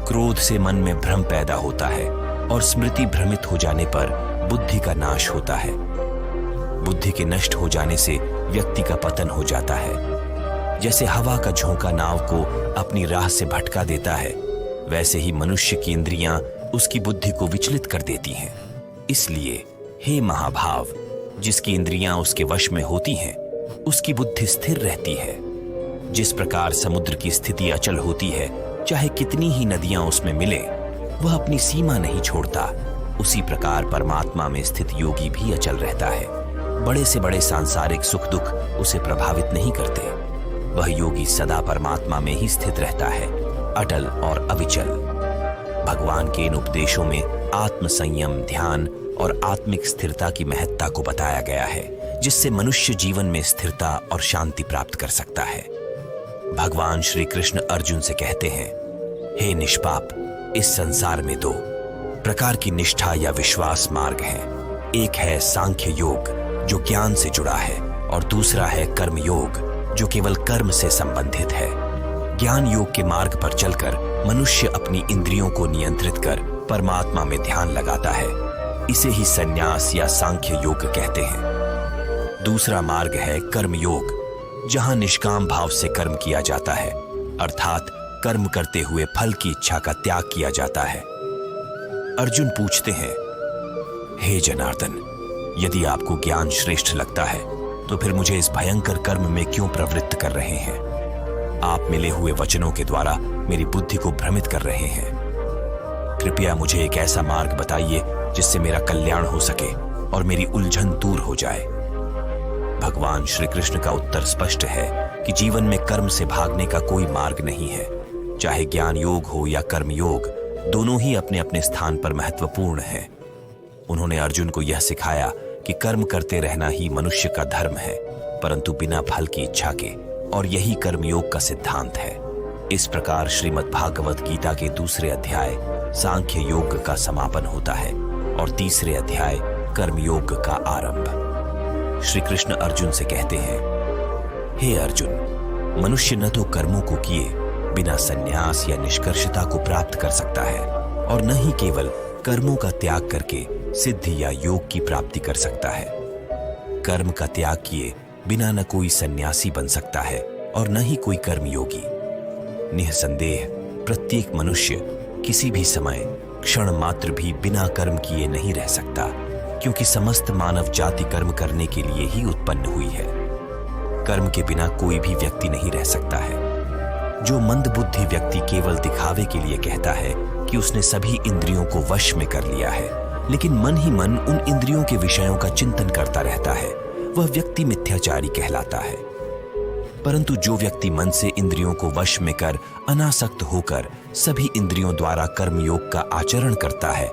क्रोध से मन में भ्रम पैदा होता है और स्मृति भ्रमित हो जाने पर बुद्धि का नाश होता है। बुद्धि के नष्ट हो जाने से व्यक्ति का पतन हो जाता है। जैसे हवा का झोंका नाव को अपनी राह से भटका देता है, वैसे ही मनुष्य की इंद्रियां उसकी बुद्धि को विचलित कर देती हैं। इसलिए हे महाभाव, जिसकी इंद्रियां उसके वश में होती हैं, उसकी बुद्धि स्थिर रहती है। जिस प्रकार समुद्र की स्थिति अचल होती है, चाहे कितनी ही नदियां उसमें मिले, वह अपनी सीमा नहीं छोड़ता, उसी प्रकार परमात्मा में स्थित योगी भी अचल रहता है। बड़े से बड़े सांसारिक सुख दुख उसे प्रभावित नहीं करते। वह योगी सदा परमात्मा में ही स्थित रहता है, अटल और अविचल। भगवान के इन उपदेशों में आत्म संयम, ध्यान और आत्मिक स्थिरता की महत्ता को बताया गया है, जिससे मनुष्य जीवन में स्थिरता और शांति प्राप्त कर सकता है। भगवान श्री कृष्ण अर्जुन से कहते हैं, हे निष्पाप, इस संसार में दो प्रकार की निष्ठा या विश्वास मार्ग हैं। एक है सांख्य योग, जो ज्ञान से जुड़ा है, और दूसरा है कर्म योग, जो केवल कर्म से संबंधित है। ज्ञान योग के मार्ग पर चलकर मनुष्य अपनी इंद्रियों को नियंत्रित कर परमात्मा में ध्यान लगाता है। इसे ही संन्यास या सांख्य योग कहते हैं। दूसरा मार्ग है कर्म योग, जहां निष्काम भाव से कर्म किया जाता है, अर्थात कर्म करते हुए फल की इच्छा का त्याग किया जाता है। अर्जुन पूछते हैं, हे जनार्दन, यदि आपको ज्ञान श्रेष्ठ लगता है तो फिर मुझे इस भयंकर कर्म में क्यों प्रवृत्त कर रहे हैं? आप मिले हुए वचनों के द्वारा मेरी बुद्धि को भ्रमित कर रहे हैं। कृपया मुझे एक ऐसा मार्ग बताइए जिससे मेरा कल्याण हो सके और मेरी उलझन दूर हो जाए। भगवान श्री कृष्ण का उत्तर स्पष्ट है कि जीवन में कर्म से भागने का कोई मार्ग नहीं है। चाहे ज्ञान योग हो या कर्म योग, दोनों ही अपने अपने स्थान पर महत्वपूर्ण हैं। उन्होंने अर्जुन को यह सिखाया कि कर्म करते रहना ही मनुष्य का धर्म है, परंतु बिना फल की इच्छा के, और यही कर्मयोग का सिद्धांत है। इस प्रकार श्रीमद् भागवत गीता के दूसरे अध्याय सांख्य योग का समापन होता है और तीसरे अध्याय कर्मयोग का आरंभ। श्री कृष्ण अर्जुन से कहते हैं, हे अर्जुन, मनुष्य न तो कर्मों को किए बिना संन्यास या निष्कर्षता को प्राप्त कर सकता है और न ही केवल कर्मों का त्याग करके सिद्धि या योग की प्राप्ति कर सकता है। कर्म का त्याग किए बिना न कोई सन्यासी बन सकता है और न ही कोई कर्मयोगी। निःसंदेह प्रत्येक मनुष्य किसी भी समय क्षण मात्र भी बिना कर्म किए नहीं रह सकता, क्योंकि समस्त मानव जाति कर्म करने के लिए ही उत्पन्न हुई है। कर्म के बिना कोई भी व्यक्ति नहीं रह सकता है। जो मंदबुद्धि व्यक्ति केवल दिखावे के लिए कहता है कि उसने सभी इंद्रियों को वश में कर लिया है, लेकिन मन ही मन उन इंद्रियों के विषयों का चिंतन करता रहता है, वह व्यक्ति मिथ्याचारी कहलाता है। परंतु जो व्यक्ति मन से इंद्रियों को वश में कर अनासक्त होकर सभी इंद्रियों द्वारा कर्मयोग का आचरण करता है,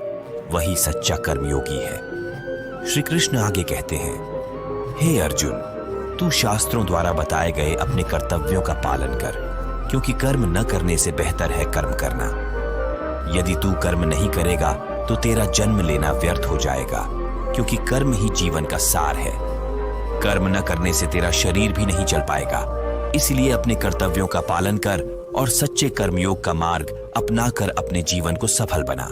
वही सच्चा कर्मयोगी है। श्री कृष्ण आगे कहते हैं, हे अर्जुन, तू शास्त्रों द्वारा बताए गए अपने कर्तव्यों का पालन कर, क्योंकि कर्म न करने से बेहतर है कर्म करना। यदि तू कर्म नहीं करेगा तो तेरा जन्म लेना व्यर्थ हो जाएगा, क्योंकि कर्म ही जीवन का सार है। कर्म न करने से तेरा शरीर भी नहीं चल पाएगा, इसलिए अपने कर्तव्यों का पालन कर और सच्चे कर्मयोग का मार्ग अपनाकर अपने जीवन को सफल बना।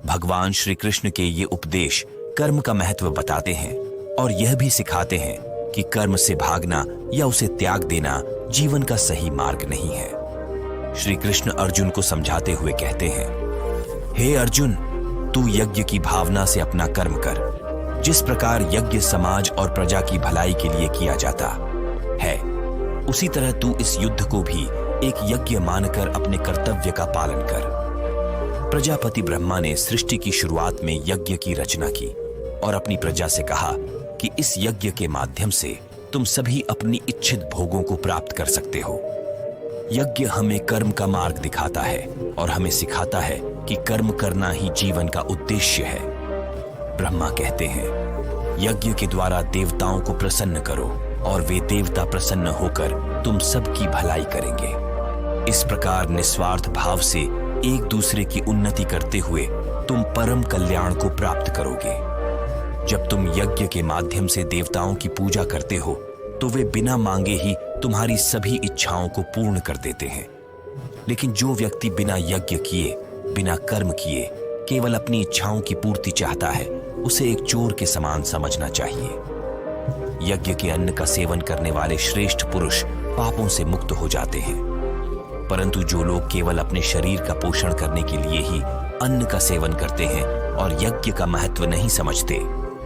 भगवान श्री कृष्ण के ये उपदेश कर्म का महत्व बताते हैं और यह भी सिखाते हैं कि कर्म से भागना या उसे त्याग देना जीवन का सही मार्ग नहीं है। श्री कृष्ण अर्जुन को समझाते हुए कहते हैं, हे अर्जुन, तू यज्ञ की भावना से अपना कर्म कर। जिस प्रकार यज्ञ समाज और प्रजा की भलाई के लिए किया जाता है, उसी तरह तू इस युद्ध को भी एक यज्ञ मानकर अपने कर्तव्य का पालन कर। प्रजापति ब्रह्मा ने सृष्टि की शुरुआत में यज्ञ की रचना की और अपनी प्रजा से कहा कि इस यज्ञ के माध्यम से तुम सभी अपनी इच्छित भोगों को प्राप्त कर सकते हो। यज्ञ हमें कर्म का मार्ग दिखाता है और हमें सिखाता है कि कर्म करना ही जीवन का उद्देश्य है। ब्रह्मा कहते हैं, यज्ञ के द्वारा देवताओं को प्रसन्न करो और वे देवता प्रसन्न होकर तुम सबकी भलाई करेंगे। इस प्रकार निस्वार्थ भाव से एक दूसरे की उन्नति करते हुए तुम परम कल्याण को प्राप्त करोगे। जब तुम यज्ञ के माध्यम से देवताओं की पूजा करते हो तो वे बिना मांगे ही तुम्हारी सभी इच्छाओं को पूर्ण कर देते हैं। लेकिन जो व्यक्ति बिना यज्ञ किए, बिना कर्म किए केवल अपनी इच्छाओं की पूर्ति चाहता है, उसे एक चोर के समान समझना चाहिए। यज्ञ के अन्न का सेवन करने वाले श्रेष्ठ पुरुष पापों से मुक्त हो जाते हैं, परंतु जो लोग केवल अपने शरीर का पोषण करने के लिए ही अन्न का सेवन करते हैं और यज्ञ का महत्व नहीं समझते,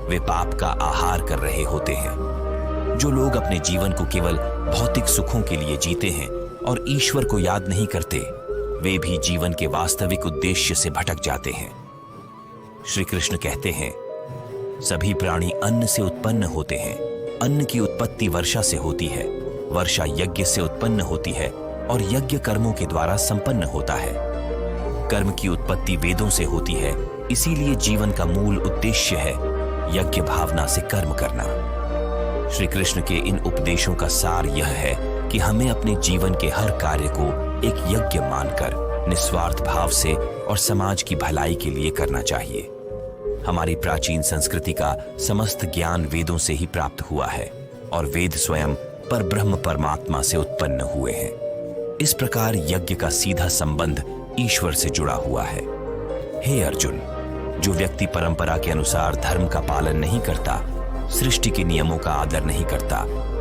वे पाप का आहार कर रहे होते हैं। जो लोग अपने जीवन को केवल भौतिक सुखों के लिए जीते हैं और ईश्वर को याद नहीं करते, वे भी जीवन के वास्तविक उद्देश्य से भटक जाते हैं। श्री कृष्ण कहते हैं, सभी प्राणी अन्न से उत्पन्न होते हैं। अन्न की उत्पत्ति वर्षा से होती है, वर्षा यज्ञ से उत्पन्न होती है और यज्ञ कर्मों के द्वारा संपन्न होता है। कर्म की उत्पत्ति वेदों से होती है, इसीलिए जीवन का मूल उद्देश्य है यज्ञ भावना से कर्म करना। श्री कृष्ण के इन उपदेशों का सार यह है कि हमें अपने जीवन के हर कार्य को एक यज्ञ मानकर निस्वार्थ भाव से और समाज की भलाई के लिए करना चाहिए। हमारी प्राचीन संस्कृति का समस्त ज्ञान वेदों से ही प्राप्त हुआ है और वेद स्वयं परब्रह्म परमात्मा से उत्पन्न हुए हैं। इस प्रकार यज्ञ का सीधा संबंध ईश्वर से जुड़ा हुआ है। हे अर्जुन, जो व्यक्ति परंपरा के अनुसार धर्म का पालन नहीं करता, सृष्टि के नियमों का आदर नहीं करता,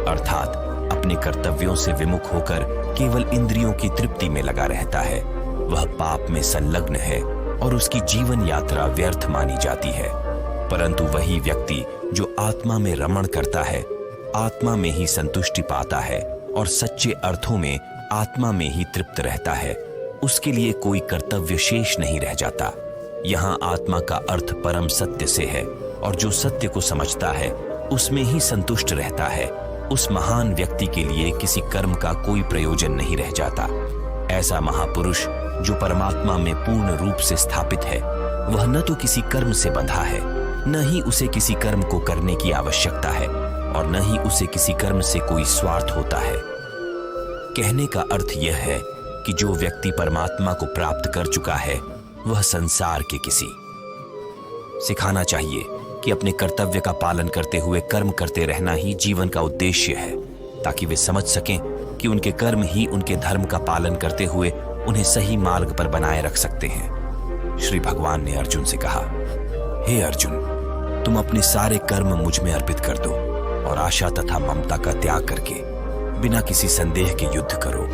अर्थात अपने कर्तव्यों से विमुख होकर केवल इंद्रियों की तृप्ति में लगा रहता है, वह पाप में संलग्न है और उसकी जीवन यात्रा व्यर्थ मानी जाती है। परंतु वही व्यक्ति जो आत्मा में रमण करता है, आत्मा में ही संतुष्टि पाता है और सच्चे अर्थों में आत्मा में ही तृप्त रहता है, उसके लिए कोई कर्तव्य शेष नहीं रह जाता। यहाँ आत्मा का अर्थ परम सत्य से है और जो सत्य को समझता है उसमें ही संतुष्ट रहता है, उस महान व्यक्ति के लिए किसी कर्म का कोई प्रयोजन नहीं रह जाता। ऐसा महापुरुष जो परमात्मा में पूर्ण रूप से स्थापित है, वह न तो किसी कर्म से बंधा है, न ही उसे किसी कर्म को करने की आवश्यकता है, और न ही उसे किसी कर्म से कोई स्वार्थ होता है। कहने का अर्थ यह है कि जो व्यक्ति परमात्मा को प्राप्त कर चुका है, वह संसार के किसी सिखाना चाहिए कि अपने कर्तव्य का पालन करते हुए कर्म करते रहना ही जीवन का उद्देश्य है, ताकि वे समझ सकें कि उनके कर्म ही उनके धर्म का पालन करते हुए उन्हें सही मार्ग पर बनाए रख सकते हैं। श्री भगवान ने अर्जुन से कहा, हे अर्जुन, तुम अपने सारे कर्म मुझ में अर्पित कर दो और आशा तथा ममता का त्याग करके बिना किसी संदेह के युद्ध करो।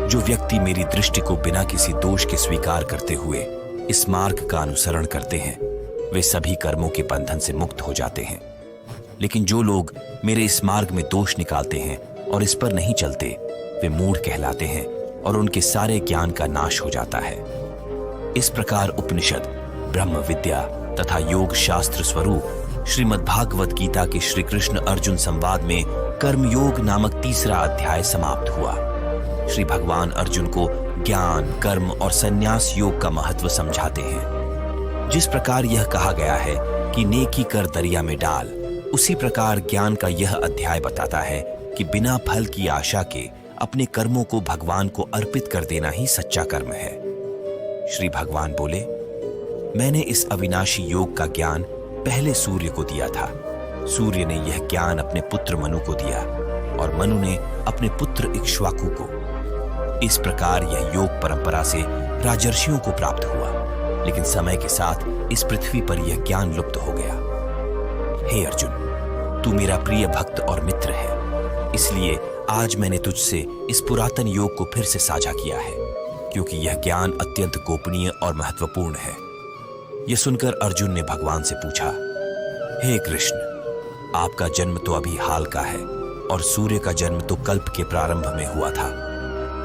जो व्यक्ति मेरी दृष्टि को बिना किसी दोष के स्वीकार करते हुए इस मार्ग का अनुसरण करते हैं, वे सभी कर्मों के बंधन से मुक्त हो जाते हैं। लेकिन जो लोग मेरे इस मार्ग में दोष निकालते हैं और इस पर नहीं चलते, वे मूढ़ कहलाते हैं और उनके सारे ज्ञान का नाश हो जाता है। इस प्रकार उपनिषद, ब्रह्म विद्या तथा योग शास्त्र स्वरूप श्रीमद् भागवत गीता के श्री कृष्ण अर्जुन संवाद में कर्मयोग नामक तीसरा अध्याय समाप्त हुआ। श्री भगवान अर्जुन को ज्ञान, कर्म और संन्यास योग का महत्व समझाते हैं। जिस प्रकार यह कहा गया है कि नेकी कर दरिया में डाल, उसी प्रकार ज्ञान का यह अध्याय बताता है कि बिना फल की आशा के अपने कर्मों को भगवान को अर्पित कर देना ही सच्चा कर्म है। श्री भगवान बोले, मैंने इस अविनाशी योग का ज्ञान पहले सूर्य को दिया था। सूर्य ने यह ज्ञान अपने पुत्र मनु को दिया और मनु ने अपने पुत्र इक्ष्वाकु को। इस प्रकार यह योग परंपरा से राजर्षियों को प्राप्त हुआ, लेकिन समय के साथ इस पृथ्वी पर यह ज्ञान लुप्त हो गया। हे अर्जुन, तू मेरा प्रिय भक्त और मित्र है, इसलिए आज मैंने तुझसे इस पुरातन योग को फिर से साझा किया है, क्योंकि यह ज्ञान अत्यंत गोपनीय और महत्वपूर्ण है। यह सुनकर अर्जुन ने भगवान से पूछा, हे कृष्ण, आपका जन्म तो अभी हाल का है और सूर्य का जन्म तो कल्प के प्रारंभ में हुआ था।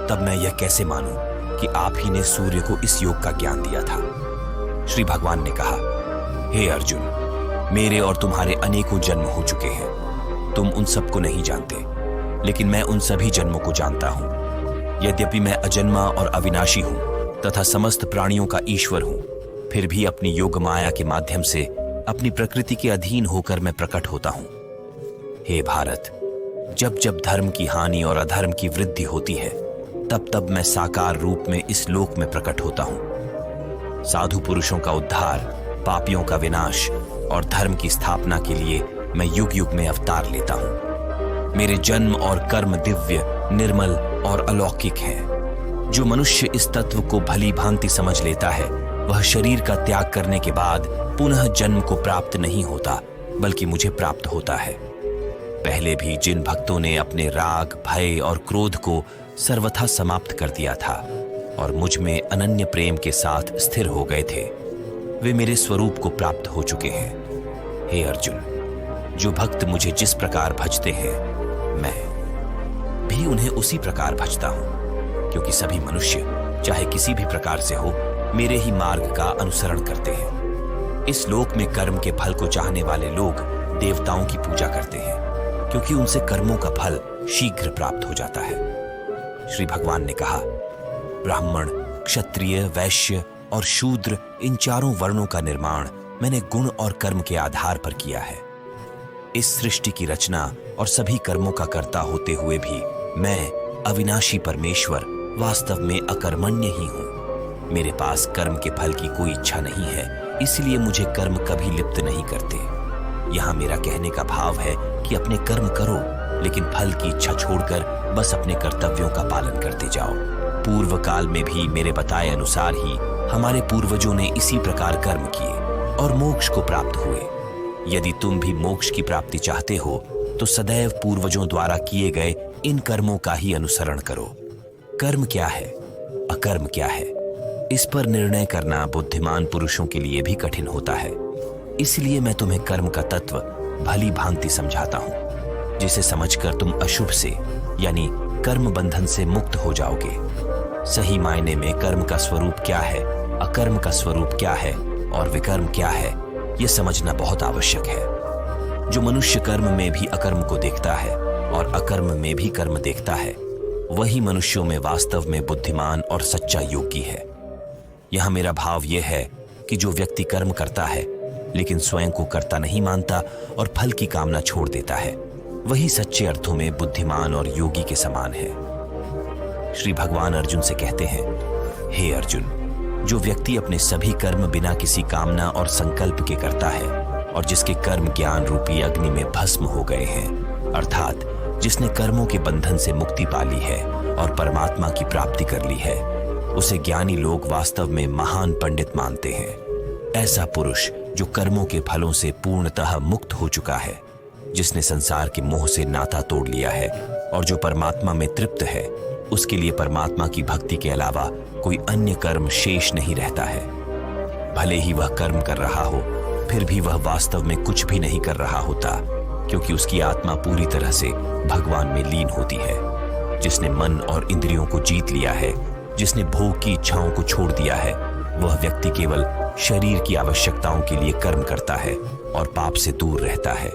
तब मैं यह कैसे मानूं कि आप ही ने सूर्य को इस योग का ज्ञान दिया था? श्री भगवान ने कहा, हे अर्जुन, मेरे और तुम्हारे अनेकों जन्म हो चुके हैं। तुम उन सबको नहीं जानते, लेकिन मैं उन सभी जन्मों को जानता हूं। यद्यपि मैं अजन्मा और अविनाशी हूं तथा समस्त प्राणियों का ईश्वर हूं, फिर भी अपनी योग माया के माध्यम से अपनी प्रकृति के अधीन होकर मैं प्रकट होता हूं। हे भारत, जब जब धर्म की हानि और अधर्म की वृद्धि होती है, तब तब मैं साकार रूप में इस लोक में प्रकट होता हूं। साधु पुरुषों का उद्धार, पापियों का विनाश और धर्म की स्थापना के लिए मैं युग युग में अवतार लेता हूं। मेरे जन्म और कर्म दिव्य, निर्मल और अलौकिक हैं। जो मनुष्य इस तत्व को भली भांति समझ लेता है, वह शरीर का त्याग करने के बाद पुनः जन्म को प्राप्त नहीं होता, बल्कि मुझे प्राप्त होता है। पहले भी जिन भक्तों ने अपने राग, भय और क्रोध को सर्वथा समाप्त कर दिया था और मुझ में अनन्य प्रेम के साथ स्थिर हो गए थे, वे मेरे स्वरूप को प्राप्त हो चुके हैं। हे अर्जुन, जो भक्त मुझे जिस प्रकार भजते हैं, मैं भी उन्हें उसी प्रकार भजता हूं, क्योंकि सभी मनुष्य चाहे किसी भी प्रकार से हो, मेरे ही मार्ग का अनुसरण करते हैं। इस लोक में कर्म के फल को चाहने वाले लोग देवताओं की पूजा करते हैं, क्योंकि उनसे कर्मों का फल शीघ्र प्राप्त हो जाता है। श्री भगवान ने कहा, ब्राह्मण, क्षत्रिय, वैश्य और शूद्र, इन चारों वर्णों का निर्माण मैंने गुण और कर्म के आधार पर किया है। इस सृष्टि की रचना और सभी कर्मों का कर्ता होते हुए भी मैं, अविनाशी परमेश्वर, वास्तव में अकर्मण्य ही हूं। मेरे पास कर्म के फल की कोई इच्छा नहीं है, इसलिए मुझे कर्म कभी लिप्त नहीं करते। यहाँ मेरा कहने का भाव है कि अपने कर्म करो, लेकिन फल की इच्छा छोड़कर बस अपने कर्तव्यों का पालन करते जाओ। पूर्व काल में भी मेरे बताए अनुसार ही हमारे पूर्वजों ने इसी प्रकार कर्म किए और मोक्ष को प्राप्त हुए। यदि तुम भी मोक्ष की प्राप्ति चाहते हो, तो सदैव पूर्वजों द्वारा किए गए इन कर्मों का ही अनुसरण करो। कर्म क्या है, अकर्म क्या है, इस पर निर्णय करना बुद्धिमान पुरुषों के लिए भी कठिन होता है। इसलिए मैं तुम्हें कर्म का तत्व भली भांति समझाता हूं, जिसे समझकर तुम अशुभ से यानी कर्म बंधन से मुक्त हो जाओगे। सही मायने में कर्म का स्वरूप क्या है, अकर्म का स्वरूप क्या है और विकर्म क्या है, यह समझना बहुत आवश्यक है। जो मनुष्य कर्म में भी अकर्म को देखता है और अकर्म में भी कर्म देखता है, वही मनुष्यों में वास्तव में बुद्धिमान और सच्चा योगी है। यहां मेरा भाव यह है कि जो व्यक्ति कर्म करता है लेकिन स्वयं को कर्ता नहीं मानता और फल की कामना छोड़ देता है, वही सच्चे अर्थों में बुद्धिमान और योगी के समान है। श्री भगवान अर्जुन से कहते हैं, हे अर्जुन, जो व्यक्ति अपने सभी कर्म बिना किसी कामना और संकल्प के करता है और जिसके कर्म ज्ञान रूपी अग्नि में भस्म हो गए हैं, अर्थात जिसने कर्मों के बंधन से मुक्ति पा ली है और परमात्मा की प्राप्ति कर ली है, उसे ज्ञानी लोग वास्तव में महान पंडित मानते हैं। ऐसा पुरुष जो कर्मों के फलों से पूर्णतः मुक्त हो चुका है, जिसने संसार के मोह से नाता तोड़ लिया है और जो परमात्मा में तृप्त है, उसके लिए परमात्मा की भक्ति के अलावा कोई अन्य कर्म शेष नहीं रहता है। भले ही वह कर्म कर रहा हो, फिर भी वह वास्तव में कुछ भी नहीं कर रहा होता, क्योंकि उसकी आत्मा पूरी तरह से भगवान में लीन होती है। जिसने मन और इंद्रियों को जीत लिया है, जिसने भोग की इच्छाओं को छोड़ दिया है, वह व्यक्ति केवल शरीर की आवश्यकताओं के लिए कर्म करता है और पाप से दूर रहता है।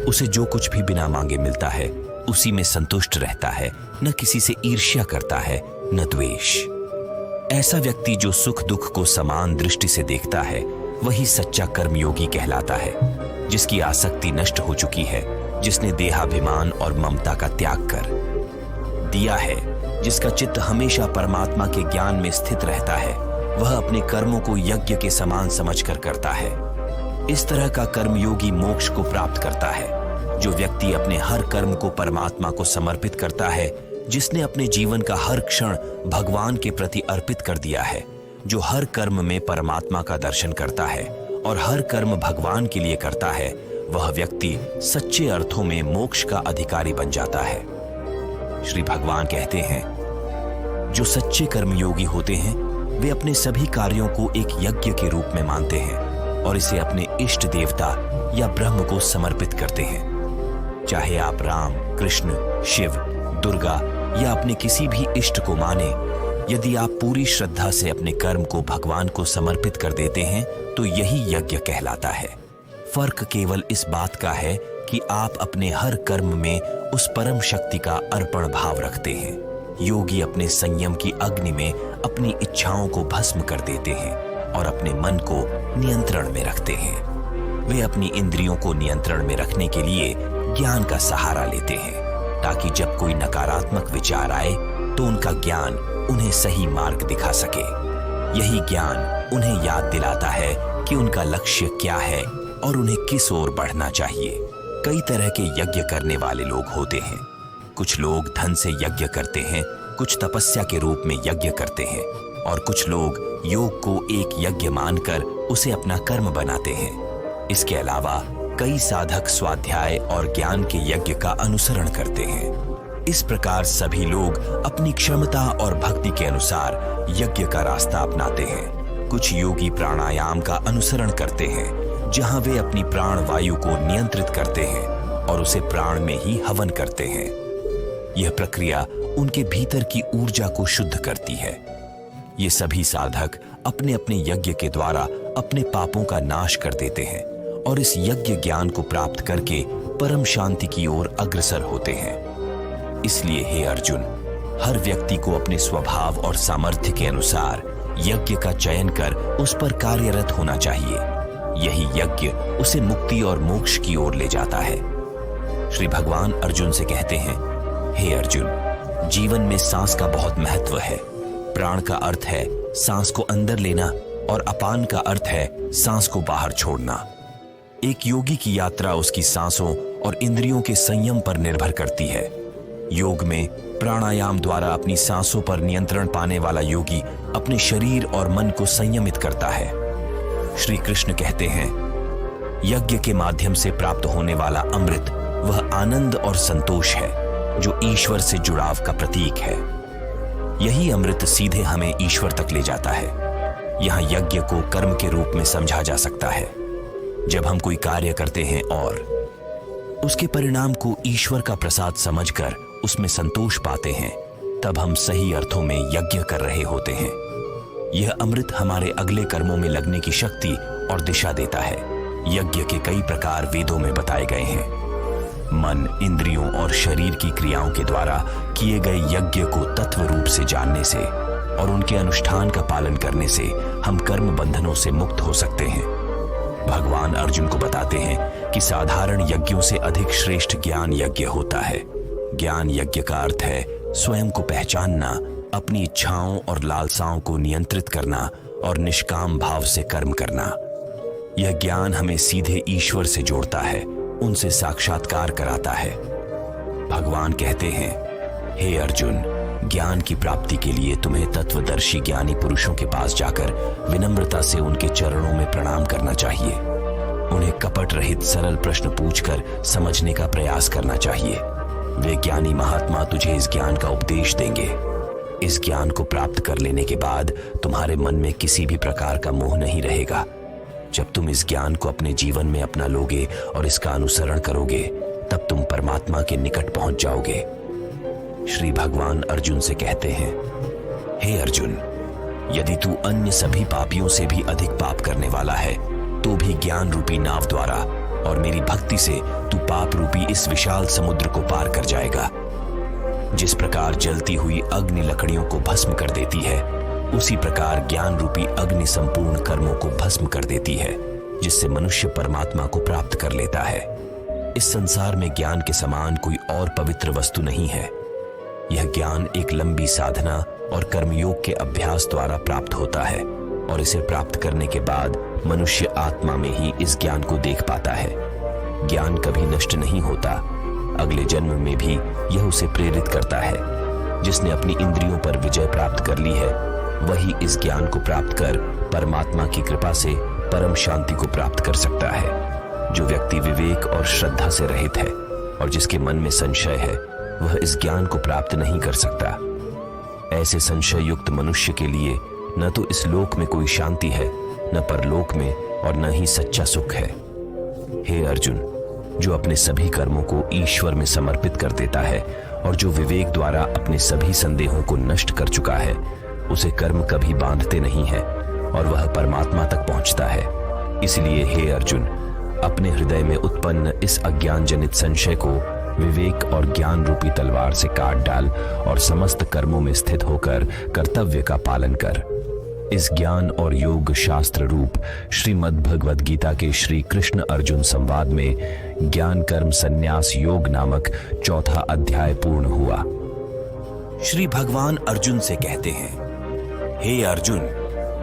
उसे जो कुछ भी बिना मांगे मिलता है, उसी में संतुष्ट रहता है, न किसी से ईर्ष्या करता है, न द्वेष। ऐसा व्यक्ति जो सुख दुख को समान दृष्टि से देखता है, वही सच्चा कर्मयोगी कहलाता है। जिसकी आसक्ति नष्ट हो चुकी है, जिसने देहाभिमान और ममता का त्याग कर दिया है, जिसका चित्त हमेशा परमात्मा के ज्ञान में स्थित रहता है, वह अपने कर्मों को यज्ञ के समान समझकर करता है। इस तरह का कर्मयोगी मोक्ष को प्राप्त करता है। जो व्यक्ति अपने हर कर्म को परमात्मा को समर्पित करता है, जिसने अपने जीवन का हर क्षण भगवान के प्रति अर्पित कर दिया है, जो हर कर्म में परमात्मा का दर्शन करता है और हर कर्म भगवान के लिए करता है, वह व्यक्ति सच्चे अर्थों में मोक्ष का अधिकारी बन जाता है। श्री भगवान कहते हैं, जो सच्चे कर्मयोगी होते हैं, वे अपने सभी कार्यों को एक यज्ञ के रूप में मानते हैं और इसे अपने इष्ट देवता या ब्रह्म को समर्पित करते हैं। चाहे आप राम, कृष्ण, शिव, दुर्गा या अपने किसी भी इष्ट को माने, यदि आप पूरी श्रद्धा से अपने कर्म को भगवान को समर्पित कर देते हैं, तो यही यज्ञ कहलाता है। फर्क केवल इस बात का है कि आप अपने हर कर्म में उस परम शक्ति का अर्पण भाव रखते हैं। योगी अपने संयम की अग्नि में अपनी इच्छाओं को भस्म कर देते हैं और अपने मन को नियंत्रण में रखते हैं। वे अपनी इंद्रियों को नियंत्रण में रखने के लिए ज्ञान का सहारा लेते हैं, ताकि जब कोई नकारात्मक विचार आए तो उनका ज्ञान उन्हें सही मार्ग दिखा सके। यही ज्ञान उन्हें याद दिलाता है कि उनका लक्ष्य क्या है और उन्हें किस ओर बढ़ना चाहिए। कई तरह के यज्ञ करने वाले लोग होते हैं। कुछ लोग धन से यज्ञ करते हैं, कुछ तपस्या के रूप में यज्ञ करते हैं और कुछ लोग योग को एक यज्ञ मानकर उसे अपना कर्म बनाते हैं। इसके अलावा कई साधक स्वाध्याय और ज्ञान के यज्ञ का अनुसरण करते हैं। इस प्रकार सभी लोग अपनी क्षमता और भक्ति के अनुसार यज्ञ का रास्ता अपनाते हैं। कुछ योगी प्राणायाम का अनुसरण करते हैं, जहां वे अपनी प्राण वायु को नियंत्रित करते हैं और उसे प्राण में ही हवन करते हैं। यह प्रक्रिया उनके भीतर की ऊर्जा को शुद्ध करती है। ये सभी साधक अपने अपने यज्ञ के द्वारा अपने पापों का नाश कर देते हैं और इस यज्ञ ज्ञान को प्राप्त करके परम शांति की ओर अग्रसर होते हैं। इसलिए हे अर्जुन, हर व्यक्ति को अपने स्वभाव और सामर्थ्य के अनुसार यज्ञ का चयन कर उस पर कार्यरत होना चाहिए। यही यज्ञ उसे मुक्ति और मोक्ष की ओर ले जाता है। श्री भगवान अर्जुन से कहते हैं, हे अर्जुन, जीवन में सांस का बहुत महत्व है। प्राण का अर्थ है सांस को अंदर लेना और अपान का अर्थ है सांस को बाहर छोड़ना। एक योगी की यात्रा उसकी सांसों और इंद्रियों के संयम पर निर्भर करती है। योग में प्राणायाम द्वारा अपनी सांसों पर नियंत्रण पाने वाला योगी अपने शरीर और मन को संयमित करता है। श्री कृष्ण कहते हैं, यज्ञ के माध्यम से प्राप्त होने वाला अमृत वह आनंद और संतोष है जो ईश्वर से जुड़ाव का प्रतीक है। यही अमृत सीधे हमें ईश्वर तक ले जाता है। यहाँ यज्ञ को कर्म के रूप में समझा जा सकता है। जब हम कोई कार्य करते हैं और उसके परिणाम को ईश्वर का प्रसाद समझकर उसमें संतोष पाते हैं, तब हम सही अर्थों में यज्ञ कर रहे होते हैं। यह अमृत हमारे अगले कर्मों में लगने की शक्ति और दिशा देता है। यज्ञ के कई प्रकार वेदों में बताए गए हैं। मन, इंद्रियों और शरीर की क्रियाओं के द्वारा किए गए यज्ञ को तत्व रूप से जानने से और उनके अनुष्ठान का पालन करने से हम कर्म बंधनों से मुक्त हो सकते हैं। भगवान अर्जुन को बताते हैं कि साधारण यज्ञों से अधिक श्रेष्ठ ज्ञान यज्ञ होता है। ज्ञान यज्ञ का अर्थ है स्वयं को पहचानना, अपनी इच्छाओं और लालसाओं को नियंत्रित करना और निष्काम भाव से कर्म करना। यह ज्ञान हमें सीधे ईश्वर से जोड़ता है, उनसे साक्षात्कार कराता है। भगवान कहते हैं, हे अर्जुन, ज्ञान की प्राप्ति के लिए तुम्हें तत्वदर्शी ज्ञानी पुरुषों के पास जाकर विनम्रता से उनके चरणों में प्रणाम करना चाहिए। उन्हें कपट रहित सरल प्रश्न पूछकर समझने का प्रयास करना चाहिए। वे ज्ञानी महात्मा तुझे इस ज्ञान का उपदेश देंगे। इस ज्ञान को प्राप्त कर लेने के बाद तुम्हारे मन में किसी भी प्रकार का मोह नहीं रहेगा। जब तुम इस ज्ञान को अपने जीवन में अपना लोगे और इसका अनुसरण करोगे, तब तुम परमात्मा के निकट पहुंच जाओगे। श्री भगवान अर्जुन से कहते हैं, हे अर्जुन, यदि तू अन्य सभी पापियों से भी अधिक पाप करने वाला है, तो भी ज्ञान रूपी नाव द्वारा और मेरी भक्ति से तू पाप रूपी इस विशाल समुद्र को पार कर जाएगा। जिस प्रकार जलती हुई अग्नि लकड़ियों को भस्म कर देती है, उसी प्रकार ज्ञान रूपी अग्नि संपूर्ण कर्मों को भस्म कर देती है, जिससे मनुष्य परमात्मा को प्राप्त कर लेता है। इस संसार में ज्ञान के समान कोई और पवित्र वस्तु नहीं है। यह ज्ञान एक लंबी साधना और कर्मयोग के अभ्यास द्वारा प्राप्त होता है और इसे प्राप्त करने के बाद मनुष्य आत्मा में ही इस ज्ञान को देख पाता है। ज्ञान कभी नष्ट नहीं होता। अगले जन्म में भी यह उसे प्रेरित करता है। जिसने अपनी इंद्रियों पर विजय प्राप्त कर ली है, वही इस ज्ञान को प्राप्त कर परमात्मा की कृपा से परम शांति को प्राप्त कर सकता है। जो व्यक्ति विवेक और श्रद्धा से रहित है और जिसके मन में संशय है, वह इस ज्ञान को प्राप्त नहीं कर सकता। ऐसे संशय युक्त मनुष्य के लिए न तो इस लोक में कोई शांति है, न परलोक में, और न ही सच्चा सुख है। हे अर्जुन, जो अपने सभी कर्मों को ईश्वर में समर्पित कर देता है और जो विवेक द्वारा अपने सभी संदेहों को नष्ट कर चुका है, उसे कर्म कभी बांधते नहीं है और वह परमात्मा तक पहुंचता है। इसलिए हे अर्जुन, अपने हृदय में उत्पन्न इस अज्ञान जनित संशय को विवेक और ज्ञान रूपी तलवार से काट डाल और समस्त कर्मों में स्थित होकर कर्तव्य का पालन कर। इस ज्ञान और योग शास्त्र रूप श्रीमद् भगवद गीता के श्री कृष्ण अर्जुन संवाद में ज्ञान कर्म संन्यास योग नामक चौथा अध्याय पूर्ण हुआ। श्री भगवान अर्जुन से कहते हैं, हे अर्जुन,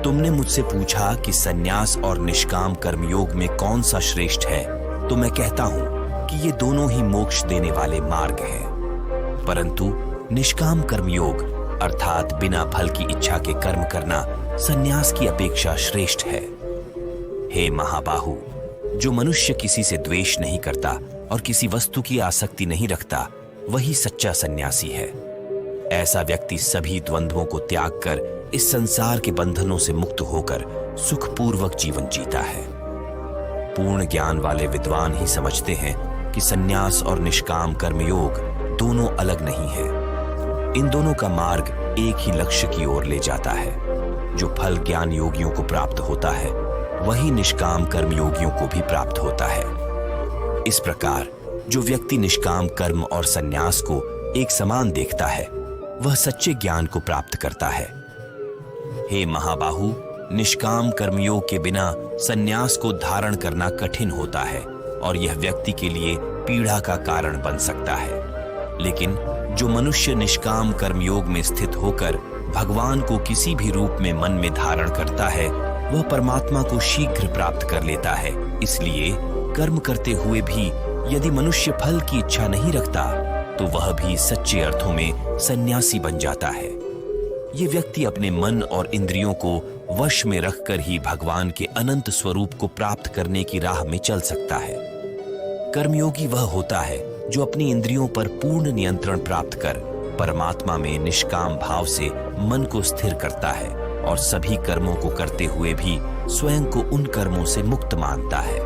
तुमने मुझसे पूछा कि संन्यास और निष्काम कर्मयोग में कौन सा श्रेष्ठ है, तो मैं कहता हूं कि ये दोनों ही मोक्ष देने वाले मार्ग हैं। परंतु निष्काम कर्मयोग अर्थात बिना फल की इच्छा के कर्म करना संन्यास की अपेक्षा श्रेष्ठ है। हे महाबाहु, जो मनुष्य किसी से द्वेष नहीं करता और किसी वस्तु की आसक्ति नहीं रखता, वही सच्चा सन्यासी है। ऐसा व्यक्ति सभी द्वंद्वों को त्याग कर इस संसार के बंधनों से मुक्त होकर सुखपूर्वक जीवन जीता है। पूर्ण ज्ञान वाले विद्वान ही समझते हैं कि संन्यास और निष्काम कर्मयोग दोनों अलग नहीं है। इन दोनों का मार्ग एक ही लक्ष्य की ओर ले जाता है। जो फल ज्ञान योगियों को प्राप्त होता है, वही निष्काम कर्मयोगियों को भी प्राप्त होता है। इस प्रकार जो व्यक्ति निष्काम कर्म और संन्यास को एक समान देखता है, वह सच्चे ज्ञान को प्राप्त करता है। हे महाबाहु, निष्काम कर्मयोग के बिना संन्यास को धारण करना कठिन होता है और यह व्यक्ति के लिए पीड़ा का कारण बन सकता है। लेकिन जो मनुष्य निष्काम कर्मयोग में स्थित होकर भगवान को किसी भी रूप में मन में धारण करता है, वह परमात्मा को शीघ्र प्राप्त कर लेता है। इसलिए कर्म करते हुए भी यदि मनुष्य फल की इच्छा नहीं रखता, तो वह भी सच्चे अर्थों में सन्यासी बन जाता है। ये व्यक्ति अपने मन और इंद्रियों को वश में रखकर ही भगवान के अनंत स्वरूप को प्राप्त करने की राह में चल सकता है। कर्मयोगी वह होता है जो अपनी इंद्रियों पर पूर्ण नियंत्रण प्राप्त कर परमात्मा में निष्काम भाव से मन को स्थिर करता है और सभी कर्मों को करते हुए भी स्वयं को उन कर्मों से मुक्त मानता है।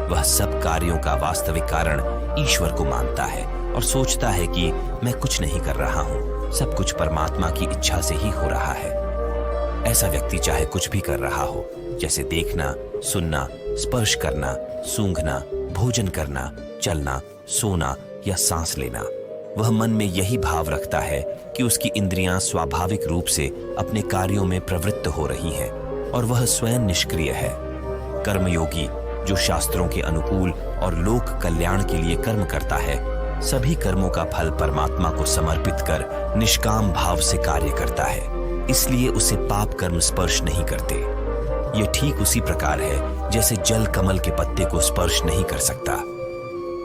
वह सब कार्यों का वास्तविक कारण ईश्वर को मानता है और सोचता है कि मैं कुछ नहीं कर रहा हूं, सब कुछ परमात्मा की इच्छा से ही हो रहा है। ऐसा व्यक्ति चाहे कुछ भी कर रहा हो, जैसे देखना, सुनना, स्पर्श करना, सूंघना, भोजन करना, चलना, सोना या सांस लेना। वह मन में यही भाव रखता है कि उसकी इंद्रियां स्वाभाविक रूप से अपने कार्यों में प्रवृत्त हो रही हैं और वह स्वयं निष्क्रिय है। कर्मयोगी जो शास्त्रों के अनुकूल और लोक कल्याण के लिए कर्म करता है, सभी कर्मों का फल परमात्मा को समर्पित कर निष्काम भाव से कार्य करता है, इसलिए उसे पाप कर्म स्पर्श नहीं करते। यह ठीक उसी प्रकार है जैसे जल कमल के पत्ते को स्पर्श नहीं कर सकता।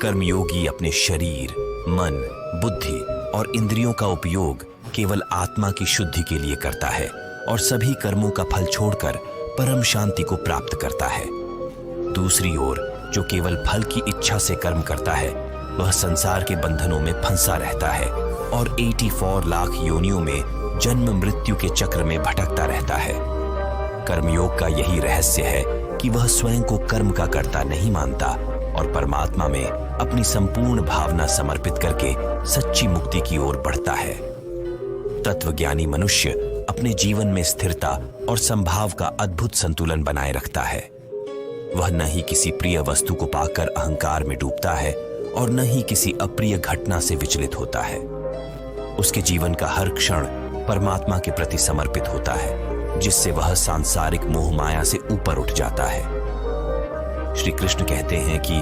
कर्मयोगी अपने शरीर, मन, बुद्धि और इंद्रियों का उपयोग केवल आत्मा की शुद्धि के लिए करता है और सभी कर्मों का फल छोड़कर परम शांति को प्राप्त करता है। दूसरी ओर जो केवल फल की इच्छा से कर्म करता है, वह संसार के बंधनों में फंसा रहता है और 84 लाख योनियों में जन्म मृत्यु के चक्र में भटकता रहता है। कर्मयोग का यही रहस्य है कि वह स्वयं को कर्म का कर्ता नहीं मानता और परमात्मा में अपनी संपूर्ण भावना समर्पित करके सच्ची मुक्ति की ओर बढ़ता है। तत्वज्ञानी मनुष्य अपने जीवन में स्थिरता और संभाव का अद्भुत संतुलन बनाए रखता है। वह न ही किसी प्रिय वस्तु को पाकर अहंकार में डूबता है और न ही किसी अप्रिय घटना से विचलित होता है। उसके जीवन का हर क्षण परमात्मा के प्रति समर्पित होता है, जिससे वह सांसारिक मोह माया से ऊपर उठ जाता है। श्री कृष्ण कहते हैं कि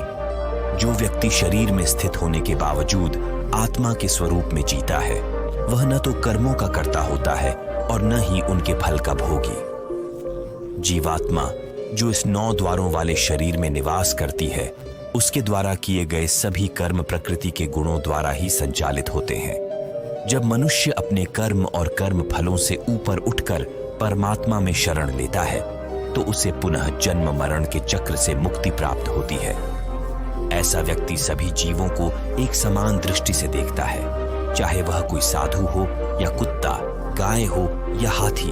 जो व्यक्ति शरीर में स्थित होने के बावजूद आत्मा के स्वरूप में जीता है, वह न तो कर्मों का कर्ता होता है और न ही उनके फल का भोगी। जीवात्मा जो इस 9 द्वारों वाले शरीर में निवास करती है, उसके द्वारा किए गए सभी कर्म प्रकृति के गुणों द्वारा ही संचालित होते हैं। जब मनुष्य अपने कर्म और कर्म फलों से ऊपर उठकर परमात्मा में शरण लेता है, तो उसे पुनः जन्म मरण के चक्र से मुक्ति प्राप्त होती है। ऐसा व्यक्ति सभी जीवों को एक समान दृष्टि से देखता है, चाहे वह कोई साधु हो या कुत्ता, गाय हो या हाथी।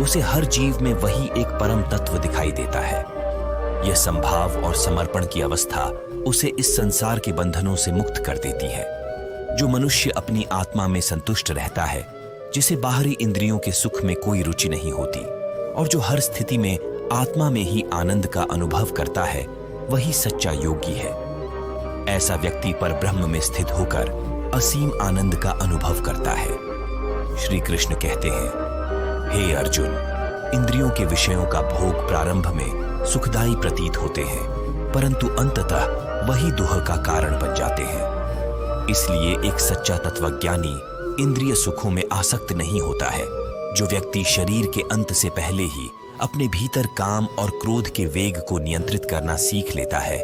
उसे हर जीव में वही एक परम तत्व दिखाई देता है। यह संभाव और समर्पण की अवस्था उसे इस संसार के बंधनों से मुक्त कर देती है। जो मनुष्य अपनी आत्मा में संतुष्ट रहता है, जिसे बाहरी इंद्रियों के सुख में कोई रुचि नहीं होती और जो हर स्थिति में आत्मा में ही आनंद का अनुभव करता है, वही सच्चा योगी है। ऐसा व्यक्ति पर ब्रह्म में स्थित होकर असीम आनंद का अनुभव करता है। श्री कृष्ण कहते हैं, हे अर्जुन, इंद्रियों के विषयों का भोग प्रारंभ में सुखदायी प्रतीत होते हैं, परंतु अंततः वही दुख का कारण बन जाते हैं। इसलिए एक सच्चा तत्वज्ञानी इंद्रिय सुखों में आसक्त नहीं होता है। जो व्यक्ति शरीर के अंत से पहले ही अपने भीतर काम और क्रोध के वेग को नियंत्रित करना सीख लेता है,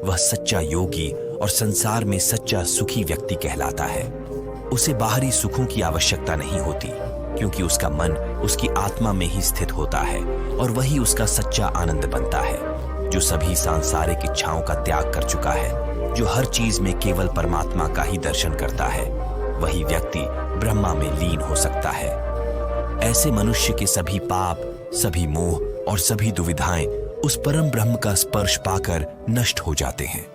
वह सच्चा योगी और संसार में सच्चा सुखी व्यक्ति कहलाता है। उसे बाहरी सुखों की आवश्यकता नहीं होती, क्योंकि उसका मन उसकी आत्मा में ही स्थित होता है और वही उसका सच्चा आनंद बनता है। जो सभी सांसारिक इच्छाओं का त्याग कर चुका है, जो हर चीज में केवल परमात्मा का ही दर्शन करता है, वही व्यक्ति ब्रह्मा में लीन हो सकता है। ऐसे मनुष्य के सभी पाप, सभी मोह और सभी दुविधाएं उस परम ब्रह्म का स्पर्श पाकर नष्ट हो जाते हैं।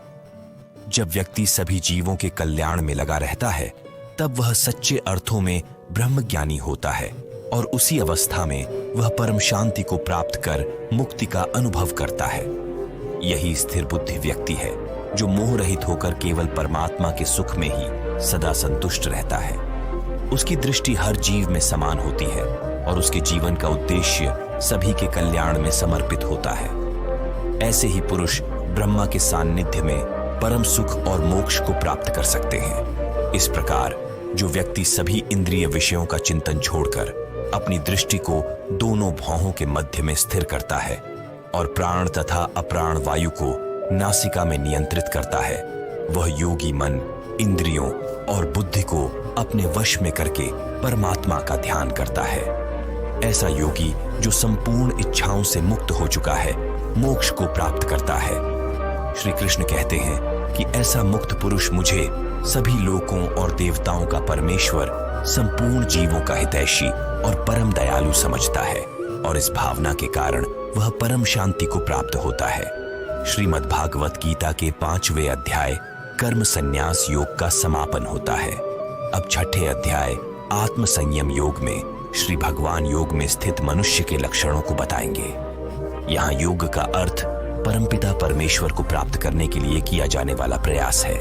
जब व्यक्ति सभी जीवों के कल्याण में लगा रहता है, तब वह सच्चे अर्थों में ब्रह्मज्ञानी होता है और उसी अवस्था में वह परम शांति को प्राप्त कर मुक्ति का अनुभव करता है। यही स्थिर बुद्धि व्यक्ति है जो मोह रहित होकर केवल परमात्मा के सुख में ही सदा संतुष्ट रहता है। उसकी दृष्टि हर जीव में समान होती है और उसके जीवन का उद्देश्य सभी के कल्याण में समर्पित होता है। ऐसे ही पुरुष ब्रह्मा के सान्निध्य में परम सुख और मोक्ष को प्राप्त कर सकते हैं। इस प्रकार जो व्यक्ति सभी इंद्रिय विषयों का चिंतन छोड़कर अपनी दृष्टि को दोनों भौहों के मध्य में स्थिर करता है और प्राण तथा अप्राण वायु को नासिका में नियंत्रित करता है, वह योगी मन, इंद्रियों और बुद्धि को अपने वश में करके परमात्मा का ध्यान करता है। ऐसा योगी जो संपूर्ण इच्छाओं से मुक्त हो चुका है, मोक्ष को प्राप्त करता है। श्री कृष्ण कहते हैं कि ऐसा मुक्त पुरुष मुझे सभी लोकों और देवताओं का परमेश्वर, संपूर्ण जीवों का हितैषी और परम दयालु समझता है और इस भावना के कारण वह परम शांति को प्राप्त होता है। श्रीमद् भागवत गीता के 5वें अध्याय कर्म संन्यास योग का समापन होता है। अब 6ठे अध्याय आत्म संयम योग में श्री भगवान योग में स्थित मनुष्य के लक्षणों को बताएंगे। यहाँ योग का अर्थ परमपिता परमेश्वर को प्राप्त करने के लिए किया जाने वाला प्रयास है।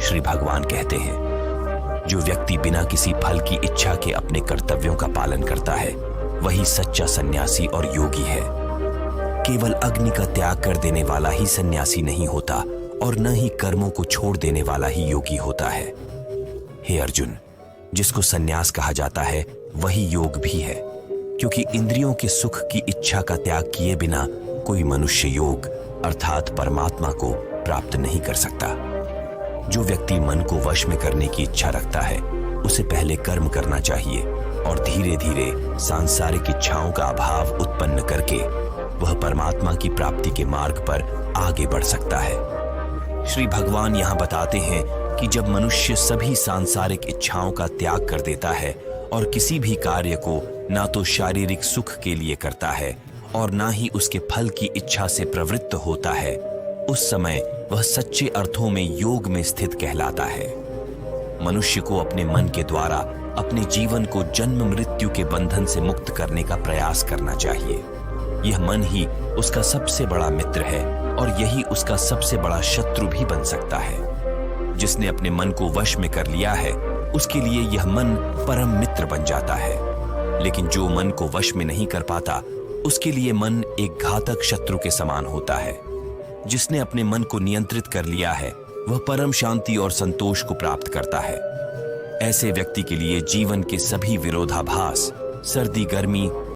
श्री भगवान कहते हैं, जो व्यक्ति बिना किसी फल की इच्छा के अपने कर्तव्यों का पालन करता है वही सच्चा सन्यासी और योगी है। केवल अग्नि का त्याग कर देने वाला ही सन्यासी नहीं होता और न ही कर्मों को छोड़ देने वाला ही योगी होता है। हे अर्जुन, जिसको सन्यास कहा जाता है वही योग भी है, क्योंकि इंद्रियों के सुख की इच्छा का त्याग किए बिना कोई मनुष्य योग अर्थात परमात्मा को प्राप्त नहीं कर सकता। जो व्यक्ति मन को वश में करने की इच्छा रखता है उसे पहले कर्म करना चाहिए और धीरे धीरे सांसारिक इच्छाओं का अभाव उत्पन्न करके वह परमात्मा की प्राप्ति के मार्ग पर आगे बढ़ सकता है। श्री भगवान यहाँ बताते हैं कि जब मनुष्य सभी सांसारिक इच्छाओं का त्याग कर देता है और किसी भी कार्य को ना तो शारीरिक सुख के लिए करता है और ना ही उसके फल की इच्छा से प्रवृत्त होता है, उस समय वह सच्चे अर्थों में योग में स्थित कहलाता है। मनुष्य को अपने मन के द्वारा अपने जीवन को जन्म मृत्यु के बंधन से मुक्त करने का प्रयास करना चाहिए। यह मन ही उसका सबसे बड़ा मित्र है और यही उसका सबसे बड़ा शत्रु भी बन सकता है। जिसने अपने मन को वश में कर लिया है उसके लिए यह मन परम मित्र बन जाता है, लेकिन जो मन को वश में नहीं कर पाता उसके लिए मन एक घातक शत्रु के समान होता है। जिसने अपने मन को नियंत्रित कर लिया है वह परम शांति और संतोष को प्राप्त करता है। ऐसे व्यक्ति के लिए जीवन के सभी विरोधाभास, सर्दी गर्मी